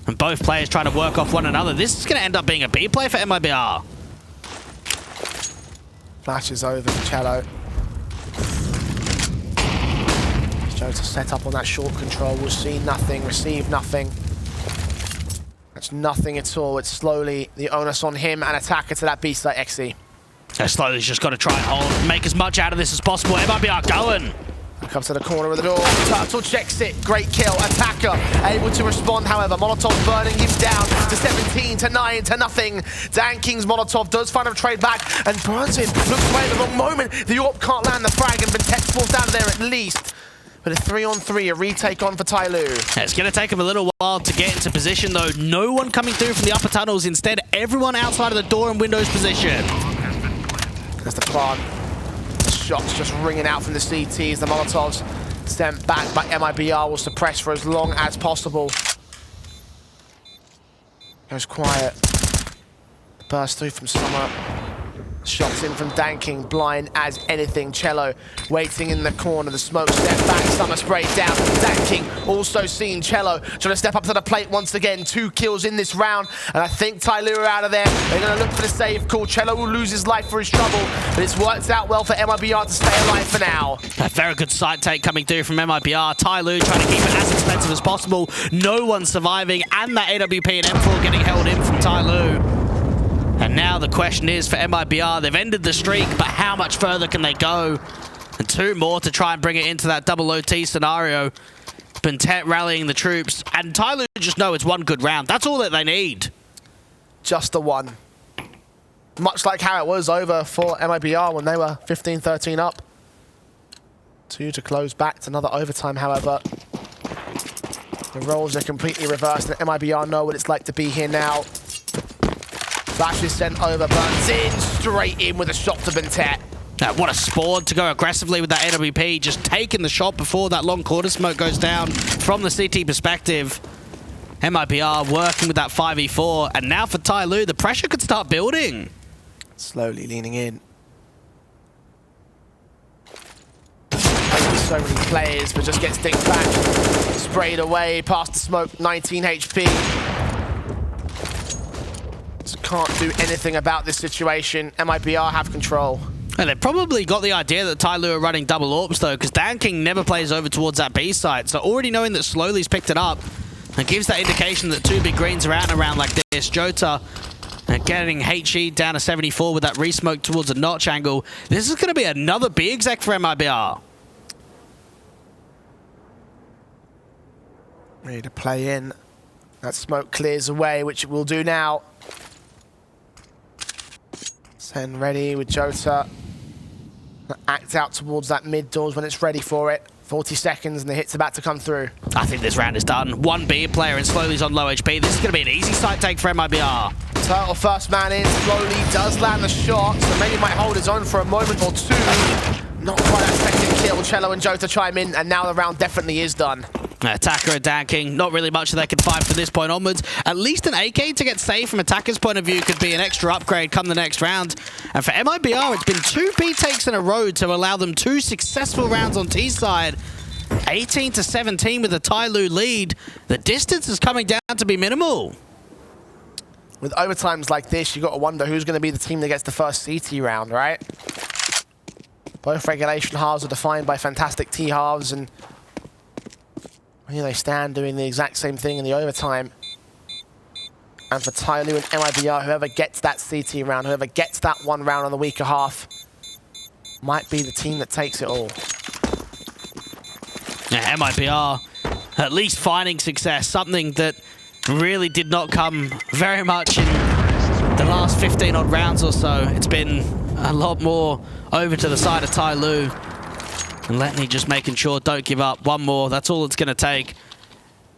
And both players trying to work off one another. This is going to end up being a B play for MIBR. Flashes over to chelo. Jota set up on that short control. We'll see nothing, receive nothing. That's nothing at all. It's Slowly the onus on him and attacker to that B site XE. Slowly's just got to try and hold, make as much out of this as possible. MIBR going. Comes to the corner of the door. Tuurtle checks it. Great kill. Attacker able to respond, however. Molotov burning him down to 17 to 9 to nothing. Dan King's Molotov does find a trade back and burns him. Looks away at the wrong moment. The AWP can't land the frag and Bentet falls down there at least. But a 3-on-3, a retake on for TYLOO. Yeah, it's going to take him a little while to get into position, though. No one coming through from the upper tunnels. Instead, everyone outside of the door and windows position. There's the plant. The shots just ringing out from the CTs. The Molotovs sent back by MIBR will suppress for as long as possible. Goes quiet. Burst through from Summer. Shots in from Dan King, blind as anything. chelo waiting in the corner. The smoke step back. Summer sprayed down. Dan King also seen. chelo trying to step up to the plate once again. 2 kills in this round. And I think TYLOO are out of there. They're going to look for the save call. chelo will lose his life for his trouble. But it's worked out well for MIBR to stay alive for now. A very good side take coming through from MIBR. TYLOO trying to keep it as expensive as possible. No one surviving. And that AWP and M4 getting held in from TYLOO. And now the question is for MIBR, they've ended the streak, but how much further can they go? And 2 more to try and bring it into that double OT scenario. Bentet rallying the troops, and TYLOO just know it's 1 good round. That's all that they need. Just the 1. Much like how it was over for MIBR when they were 15-13 up. 2 to close back to another overtime, however. The roles are completely reversed, and MIBR know what it's like to be here now. Flash is sent over, burns in, straight in with a shot to Bentet. What a spawn to go aggressively with that AWP, just taking the shot before that long quarter smoke goes down from the CT perspective. MIBR working with that 5v4, and now for TYLOO, the pressure could start building. Slowly leaning in. So many players, but just gets dinked back. Sprayed away, past the smoke, 19 HP. Just can't do anything about this situation. MIBR have control. And they've probably got the idea that TYLOO are running double AWPs though, because Dan King never plays over towards that B site. So already knowing that Slowly's picked it up, it gives that indication that two big greens are out and around like this. Jota getting HE down to 74 with that re-smoke towards a notch angle. This is going to be another B exec for MIBR. Ready to play in. That smoke clears away, which it will do now. Send ready with Jota. Act out towards that mid doors when it's ready for it. 40 seconds and the hit's about to come through. I think this round is done. One B player and Slowly's on low HP. This is going to be an easy side take for MIBR. Tuurtle first man in. Slowly does land the shot, so maybe might hold his own for a moment or two. Not quite that second kill. chelo and Jota chime in, and now the round definitely is done. Attacker and Dan King, not really much that they can find from this point onwards. At least an AK to get saved from Attacker's point of view could be an extra upgrade come the next round. And for MIBR, it's been 2 B takes in a row to allow them 2 successful rounds on T side. 18-17 with a TYLOO lead. The distance is coming down to be minimal. With overtimes like this, you got to wonder who's going to be the team that gets the first CT round, right? Both regulation halves are defined by fantastic T halves, and here they stand doing the exact same thing in the overtime. And for TYLOO and MIBR, whoever gets that CT round, whoever gets that one round on the weaker half, might be the team that takes it all. Yeah, MIBR at least finding success, something that really did not come very much in the last 15 odd rounds or so. It's been a lot more over to the side of TYLOO. And Letney just making sure don't give up. One more, that's all it's going to take.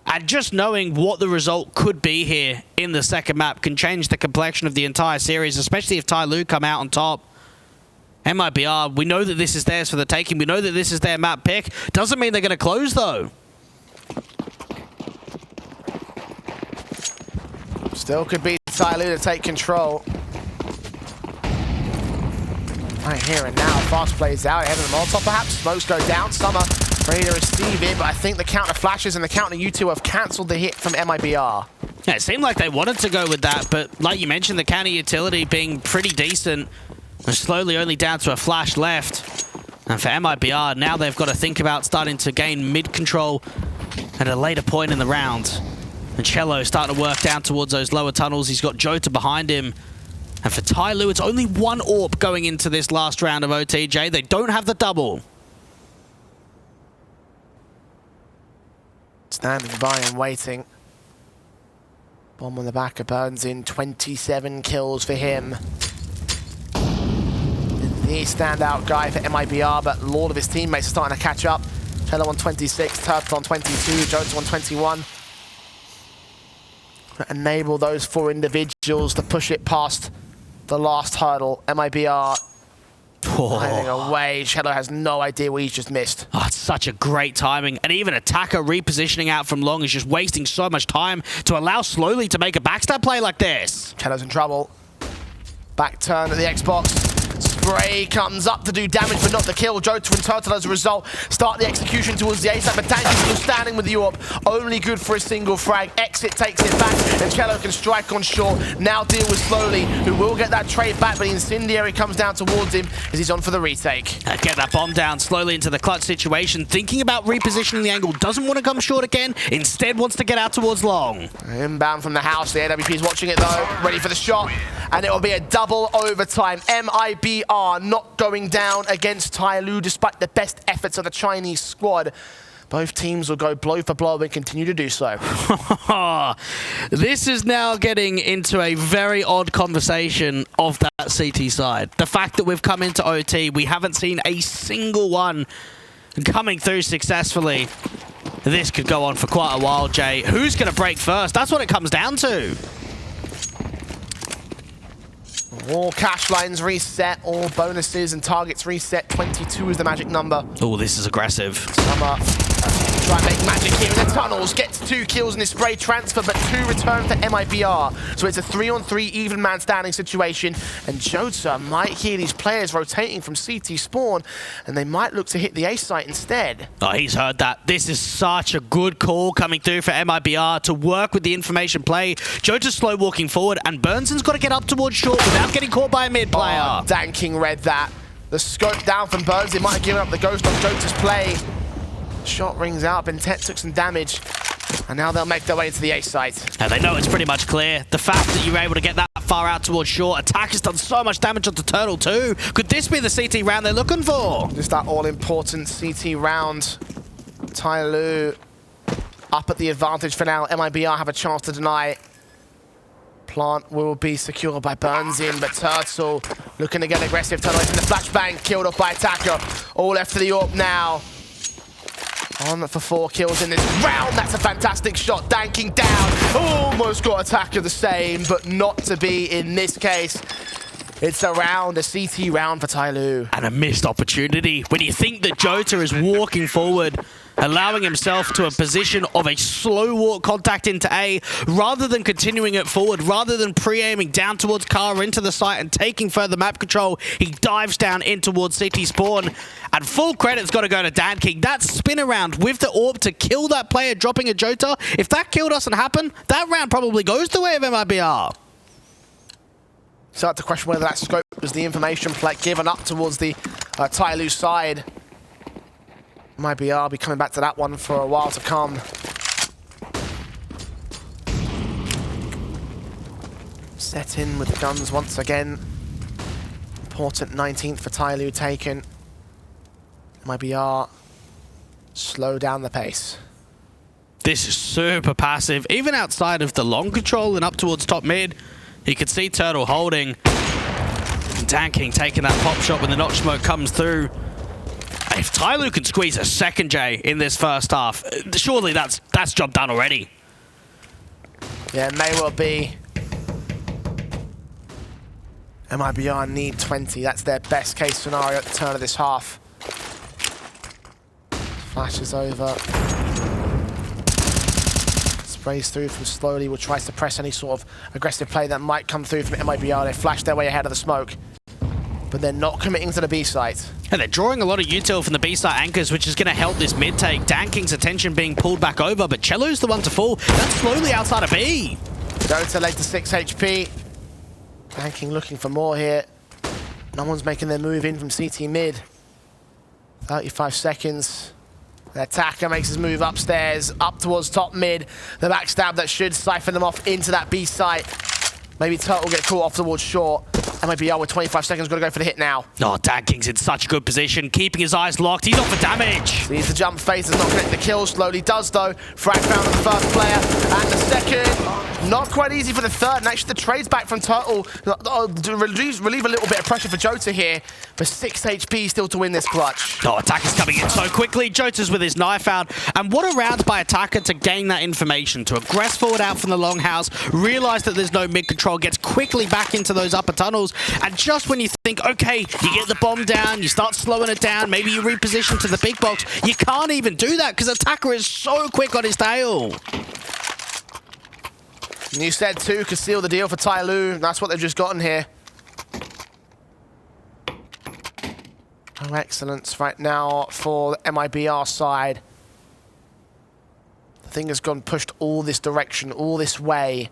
And just knowing what the result could be here in the second map can change the complexion of the entire series, especially if TYLOO come out on top. MIBR, we know that this is theirs for the taking. We know that this is their map pick. Doesn't mean they're going to close, though. Still could be TYLOO to take control. Right here and now, fast plays out ahead of the Molotov perhaps. Smokes go down, Summer ready to receive it, but I think the counter flashes and the counter U2 have cancelled the hit from MIBR. Yeah, it seemed like they wanted to go with that, but like you mentioned, the counter utility being pretty decent. They're slowly only down to a flash left. And for MIBR, now they've got to think about starting to gain mid control at a later point in the round. And chelo starting to work down towards those lower tunnels. He's got Jota behind him. And for TYLOO, it's only one AWP going into this last round of OTJ. They don't have the double. Standing by and waiting. Bomb on the back of Burns in. 27 kills for him. The standout guy for MIBR, but a lot of his teammates are starting to catch up. chelo on 26, Tuurtle on 22, Jota on 21. Enable those 4 individuals to push it past the last hurdle. MIBR hiding away. chelo has no idea what he's just missed. Oh, it's such a great timing. And even Attacker repositioning out from long is just wasting so much time to allow Slowly to make a backstab play like this. chelo's in trouble. Back turn at the Xbox. Spray comes up to do damage, but not the kill. Jota and Tuurtle, as a result, start the execution towards the A side, but Tank is still standing with the AWP. Only good for a single frag. Exit takes it back, and chelo can strike on short. Now deal with Slowly, who will get that trade back, but the Incendiary comes down towards him as he's on for the retake. Get that bomb down slowly into the clutch situation. Thinking about repositioning the angle. Doesn't want to come short again. Instead wants to get out towards long. Inbound from the house. The AWP is watching it, though. Ready for the shot. And it will be a double overtime. MIBR not going down against TYLOO despite the best efforts of the Chinese squad. Both teams will go blow for blow and continue to do so. This is now getting into a very odd conversation of that CT side. The fact that we've come into OT, we haven't seen a single one coming through successfully. This could go on for quite a while, Jay. Who's going to break first? That's what it comes down to. All cash lines reset, all bonuses and targets reset. 22 is the magic number. Oh, this is aggressive. Summer try and make magic here in the tunnels. Gets 2 kills in his spray transfer, but 2 return for MIBR. So it's a 3-on-3 even man standing situation. And Jota might hear these players rotating from CT spawn, and they might look to hit the A site instead. Oh, he's heard that. This is such a good call coming through for MIBR to work with the information play. Jota's slow walking forward, and Burnson's got to get up towards short without getting caught by a mid player. Oh, Danking read that. The scope down from Burns. He might have given up the ghost on Jota's play. Shot rings out. Bentet took some damage, and now they'll make their way into the A site. And they know it's pretty much clear. The fact that you were able to get that far out towards short, attack has done so much damage onto Tuurtle too. Could this be the CT round they're looking for? Just that all-important CT round. TYLOO up at the advantage for now. MIBR have a chance to deny. Plant will be secured by Burns in, but Tuurtle looking to get aggressive. Tuurtle in the flashbang, killed off by Attacker. All left to the AWP now. On for 4 kills in this round. That's a fantastic shot. Danking down. Almost got Attacker the same, but not to be in this case. It's a round, a CT round for TYLOO. And a missed opportunity. When you think that Jota is walking forward, allowing himself to a position of a slow walk contact into A, rather than continuing it forward, rather than pre-aiming down towards car into the site and taking further map control, he dives down in towards CT spawn. And full credit's got to go to Danking. That spin around with the AWP to kill that player dropping a Jota. If that kill doesn't happen, that round probably goes the way of MIBR. Start to question whether that scope was the information play given up towards the TYLOO side. MIBR be coming back to that one for a while to come. Set in with the guns once again. Important 19th for TYLOO taken. MIBR slow down the pace. This is super passive. Even outside of the long control and up towards top mid, you could see Tuurtle holding. Danking taking that pop shot when the notch smoke comes through. If TYLOO can squeeze a second J in this first half, surely that's job done already. Yeah, it may well be. MIBR need 20. That's their best case scenario at the turn of this half. Flashes over. Sprays through from slowly. Will try to press any sort of aggressive play that might come through from MIBR. They flash their way ahead of the smoke, but they're not committing to the B site. And they're drawing a lot of util from the B site anchors, which is going to help this mid take. Danking's attention being pulled back over, but Chelo's the one to fall. That's slowly outside of B. Dota late to 6 HP. Danking looking for more here. No one's making their move in from CT mid. 35 seconds. The attacker makes his move upstairs, up towards top mid. The backstab that should siphon them off into that B site. Maybe Tuurtle will get caught off towards short. MIBR with 25 seconds, got to go for the hit now. Oh, Danking's in such a good position, keeping his eyes locked. He's off for damage. Sees the jump phase, does not connect the kill. Slowly does though. Frag found on the first player, and the second. Not quite easy for the third, and actually the trades back from Tuurtle to relieve a little bit of pressure for Jota here. But 6 HP still to win this clutch. Oh, Attacker's coming in so quickly. Jota's with his knife out. And what a round by Attacker to gain that information, to aggress forward out from the longhouse, realize that there's no mid control, gets quickly back into those upper tunnels. And just when you think, okay, you get the bomb down, you start slowing it down, maybe you reposition to the big box, you can't even do that because Attacker is so quick on his tail. And you said 2 could seal the deal for TYLOO. That's what they've just gotten here. Oh, excellence right now for the MIBR side. The thing has gone pushed all this direction, all this way.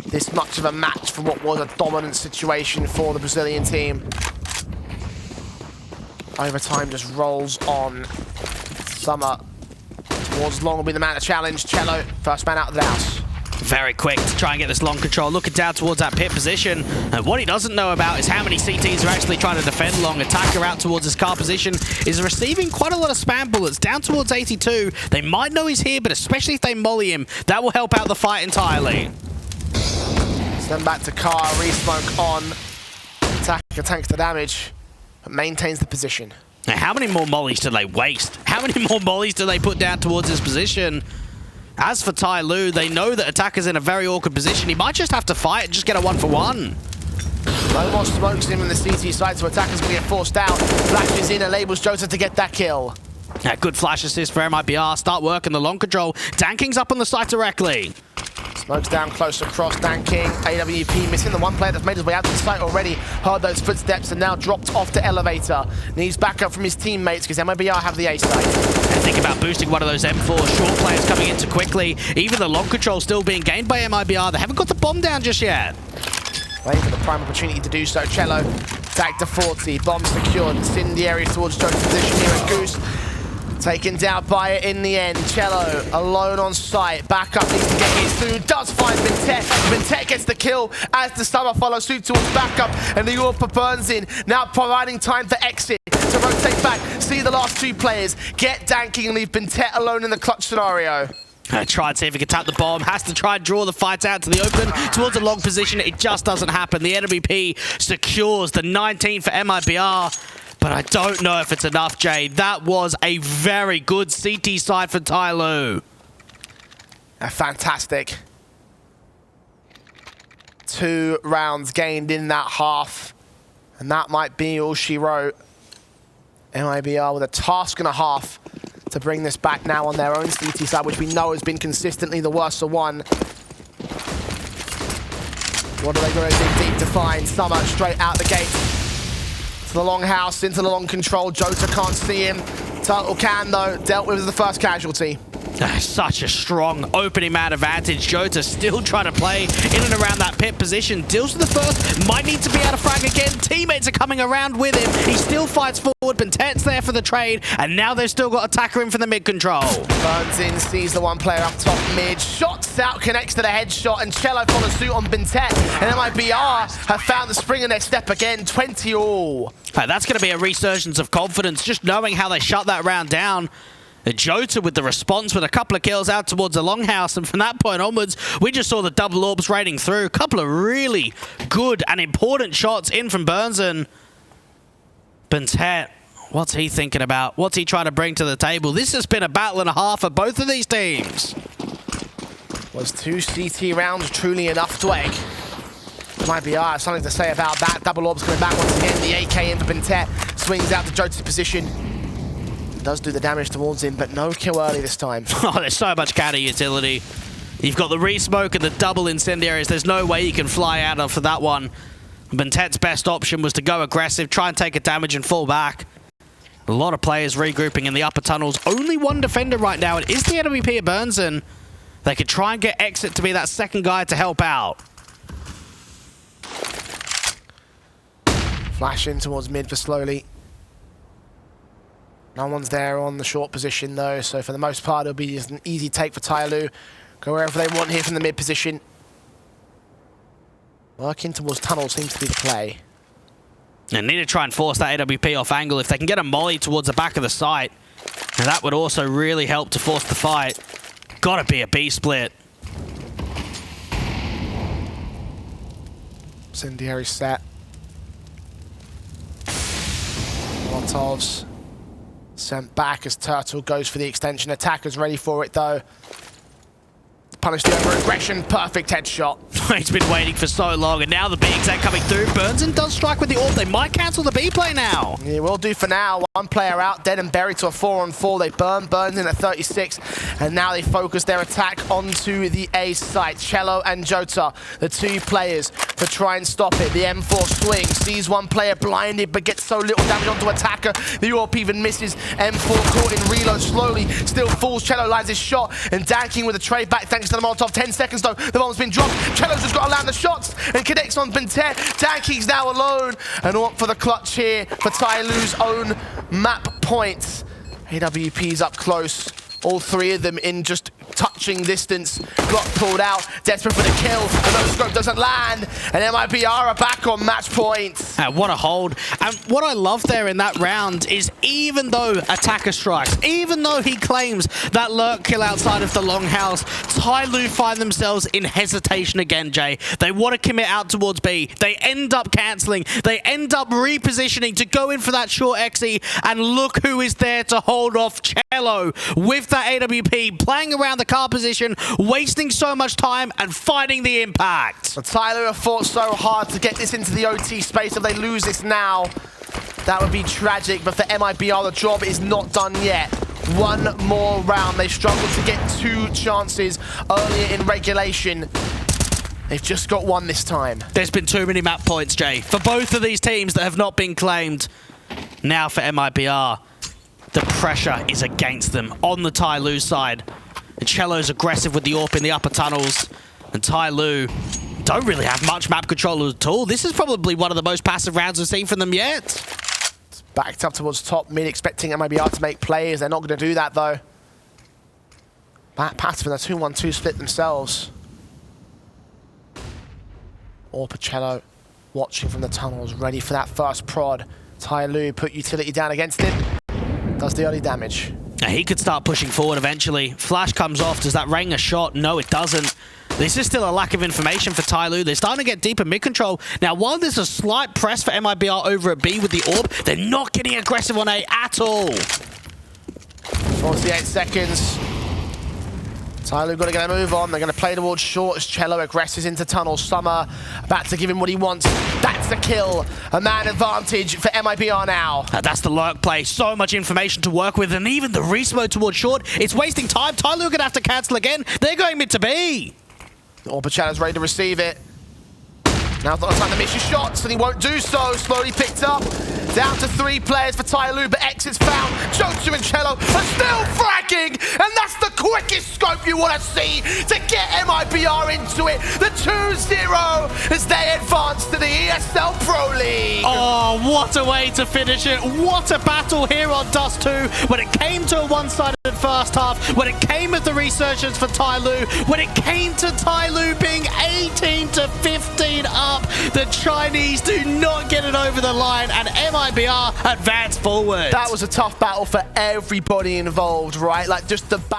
This much of a match for what was a dominant situation for the Brazilian team. Overtime just rolls on. Summer towards long will be the man to challenge. Chelo, first man out of the house. Very quick to try and get this long control, looking down towards that pit position. And what he doesn't know about is how many CTs are actually trying to defend long. Attacker out towards his car position is receiving quite a lot of spam bullets down towards 82. They might know he's here, but especially if they molly him, that will help out the fight entirely. Send back to car, re-smoke on. Attacker tanks the damage, but maintains the position. Now, how many more mollies do they waste? How many more mollies do they put down towards his position? As for TYLOO, they know that Attacker's in a very awkward position. He might just have to fight and just get a 1-for-1. No more smokes in the CT side, so attackers going to get forced out. Flashes in, enables Jota to get that kill. Yeah, good flash assist for MIBR. Start working the long control. Danking's up on the site directly. Smokes down close across Danking. AWP missing the one player that's made his way out to the site already. Heard those footsteps and now dropped off to elevator. Needs backup from his teammates because MIBR have the A site. And think about boosting one of those M4 short players coming in too quickly. Even the long control still being gained by MIBR. They haven't got the bomb down just yet. Waiting for the prime opportunity to do so. chelo, tag to 40. Bomb secured. Incendiary towards Jota's position here at Goose. Taken down by it in the end. chelo alone on site. Backup needs to get his through. Does find Bintet. Bintet gets the kill as the summer follows suit towards backup. And the AWP burns in. Now providing time for exit to rotate back. See the last two players. Get Danking and leave Bintet alone in the clutch scenario. Try and see if he can tap the bomb. Has to try and draw the fight out to the open towards a long position. It just doesn't happen. The NWP secures the 19 for MIBR. But I don't know if it's enough, Jay. That was a very good CT side for TYLOO. Fantastic. 2 rounds gained in that half. And that might be all she wrote. MIBR with a task and a half to bring this back now on their own CT side, which we know has been consistently the worst of one. What are they going to dig deep to find? Summer straight out the gate. To the long house, into the long control. Jota can't see him. Tuurtle can though. Dealt with as the first casualty. Such a strong opening man advantage. Jota still trying to play in and around that pit position. Deals with the first. Might need to be out of frag again. Teammates are coming around with him. He still fights forward. Bintet's there for the trade. And now they've still got attacker in for the mid control. Burns in, sees the one player up top mid. Shots out, connects to the headshot. And chelo follows suit on Bintet. And MIBR have found the spring in their step again. 20 all. That's going to be a resurgence of confidence. Just knowing how they shut that round down. Jota with the response with a couple of kills out towards the longhouse, and from that point onwards we just saw the double orbs raiding through. A couple of really good and important shots in from Burnson. Bintet, what's he thinking about? What's he trying to bring to the table? This has been a battle and a half for both of these teams. Was 2 CT rounds truly enough, Dweg? MIBR have something to say about that. Double orbs coming back once again. The AK in for Bintet. Swings out to Jota's position. Does do the damage towards him, but no kill early this time. Oh, there's so much counter utility. You've got the re-smoke and the double incendiaries. There's no way you can fly out of for that one. Bintet's best option was to go aggressive, try and take a damage and fall back. A lot of players regrouping in the upper tunnels. Only one defender right now. It is the NWP at Burnson. They could try and get Exit to be that second guy to help out. Flash in towards mid for slowly. No one's there on the short position though, so for the most part it'll be just an easy take for TYLOO. Go wherever they want here from the mid position. Working towards tunnel seems to be the play. And need to try and force that AWP off angle. If they can get a molly towards the back of the site, and that would also really help to force the fight. Gotta be a B split. Incendiary set. Molotovs. Sent back as Tuurtle goes for the extension. Attacker's ready for it though. Punish the over-aggression. Perfect headshot. He's been waiting for so long, and now the B exec coming through. Burnson does strike with the AWP. They might cancel the B play now. Yeah, will do for now. One player out, dead and buried to a 4-on-4. They burns in at 36, and now they focus their attack onto the A site. chelo and Jota, the 2 players, to try and stop it. The M4 swing, sees one player blinded, but gets so little damage onto attacker. The AWP even misses. M4 caught in reload slowly, still falls. chelo lines his shot, and Danking with a trade back thanks to the Molotov. 10 seconds though, the bomb's been dropped. chelo's just got to land the shots and connects on Bintet. Danking's now alone, and up for the clutch here for TYLOO's own map points. AWP's up close. All 3 of them in just touching distance. Glock pulled out, desperate for the kill. The no-scope doesn't land, and MIBR are back on match point. What a hold. And what I love there in that round is even though attacker strikes, even though he claims that lurk kill outside of the longhouse, TYLOO find themselves in hesitation again, Jay. They want to commit out towards B. They end up cancelling. They end up repositioning to go in for that short XE, and look who is there to hold off chelo with with that AWP, playing around the car position, wasting so much time and fighting the impact. But TYLOO have fought so hard to get this into the OT space. If they lose this now, that would be tragic. But for MIBR, the job is not done yet. One more round. They struggled to get 2 chances earlier in regulation. They've just got 1 this time. There's been too many map points, Jay, for both of these teams that have not been claimed. Now for MIBR, the pressure is against them on the TYLOO side. And chelo's aggressive with the AWP in the upper tunnels. And TYLOO don't really have much map control at all. This is probably one of the most passive rounds we've seen from them yet. Backed up towards top mid, expecting MIBR to make plays. They're not going to do that, though. Back passive in a 2-1-2 split themselves. Or chelo watching from the tunnels, ready for that first prod. TYLOO put utility down against him. Does the early damage. Now he could start pushing forward eventually. Flash comes off. Does that ring a shot? No, it doesn't. This is still a lack of information for TYLOO. They're starting to get deeper mid-control. Now, while there's a slight press for MIBR over at B with the AWP, they're not getting aggressive on A at all. 48 seconds. TYLOO got to get a move on. They're going to play towards short as chelo aggresses into tunnel. Summer about to give him what he wants. That's the kill. A man advantage for MIBR now. That's the lurk play. So much information to work with. And even the resmo towards short, it's wasting time. TYLOO are going to have to cancel again. They're going mid to B. Chelo's ready to receive it. Now's not the time to miss your shots, and he won't do so. Slowly picked up. Down to 3 players for TYLOO, but exits found. Jotsu and chelo are still fragging, and that's the quickest scope you want to see to get MIBR into it. The 2-0 as they advance to the ESL Pro League. Oh, what a way to finish it. What a battle here on Dust 2 when it came to a one-sided first half, when it came with the resurgence for TYLOO, when it came to TYLOO being 18-15 up. The Chinese do not get it over the line, and MIBR advance forward. That was a tough battle for everybody involved, right? Like, just the back.